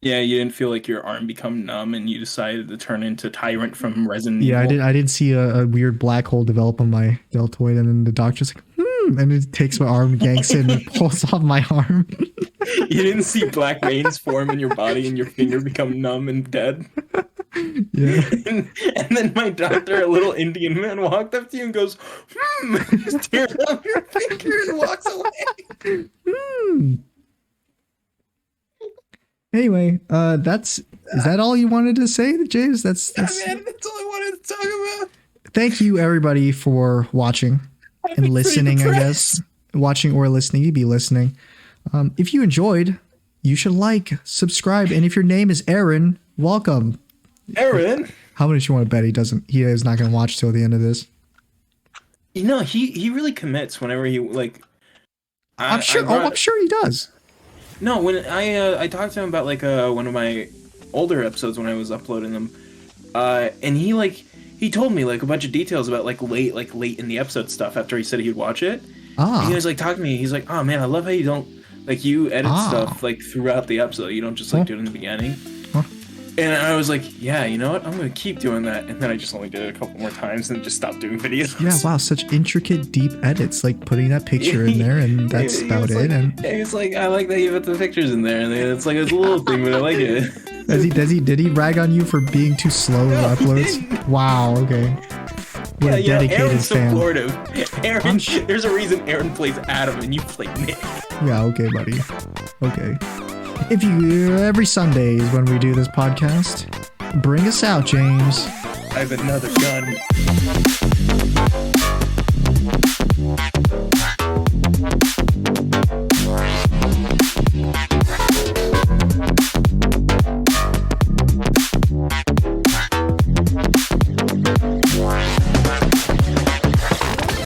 Yeah, you didn't feel like your arm become numb and you decided to turn into Tyrant from Resident Evil? Yeah, I did see a weird black hole develop on my deltoid, and then the doctor's like, and it takes my arm, yanks it, and pulls off my arm. You didn't see black veins form in your body and your finger become numb and dead? Yeah. And then my doctor, a little Indian man, walked up to you and goes, just tears off your finger and walks away. Anyway, is that all you wanted to say, James? That's man, that's all I wanted to talk about. Thank you, everybody, for watching and listening, I guess. Watching or listening, you'd be listening. If you enjoyed, you should like, subscribe, and if your name is Aaron, welcome. Aaron? How much you want to bet he is not going to watch till the end of this? He really commits whenever he I'm sure he does. No, when I talked to him about one of my older episodes when I was uploading them, and he told me a bunch of details about late in the episode stuff after he said he'd watch it. And he was talking to me. He's like, "Oh man, I love how you don't you edit stuff throughout the episode. You don't just do it in the beginning." And I was like, yeah, you know what? I'm going to keep doing that. And then I just only did it a couple more times and just stopped doing videos. Yeah, wow, such intricate, deep edits, putting that picture in there, and that's about it. And it's I like that you put the pictures in there. And it's it's a little thing, but I like it. Did he rag on you for being too slow in uploads? Wow, okay. What a dedicated Aaron's fan. Supportive. Aaron, there's a reason Aaron plays Adam and you play Nick. Yeah, okay, buddy. Okay. If you every Sunday is when we do this podcast. Bring us out, James. I have another gun.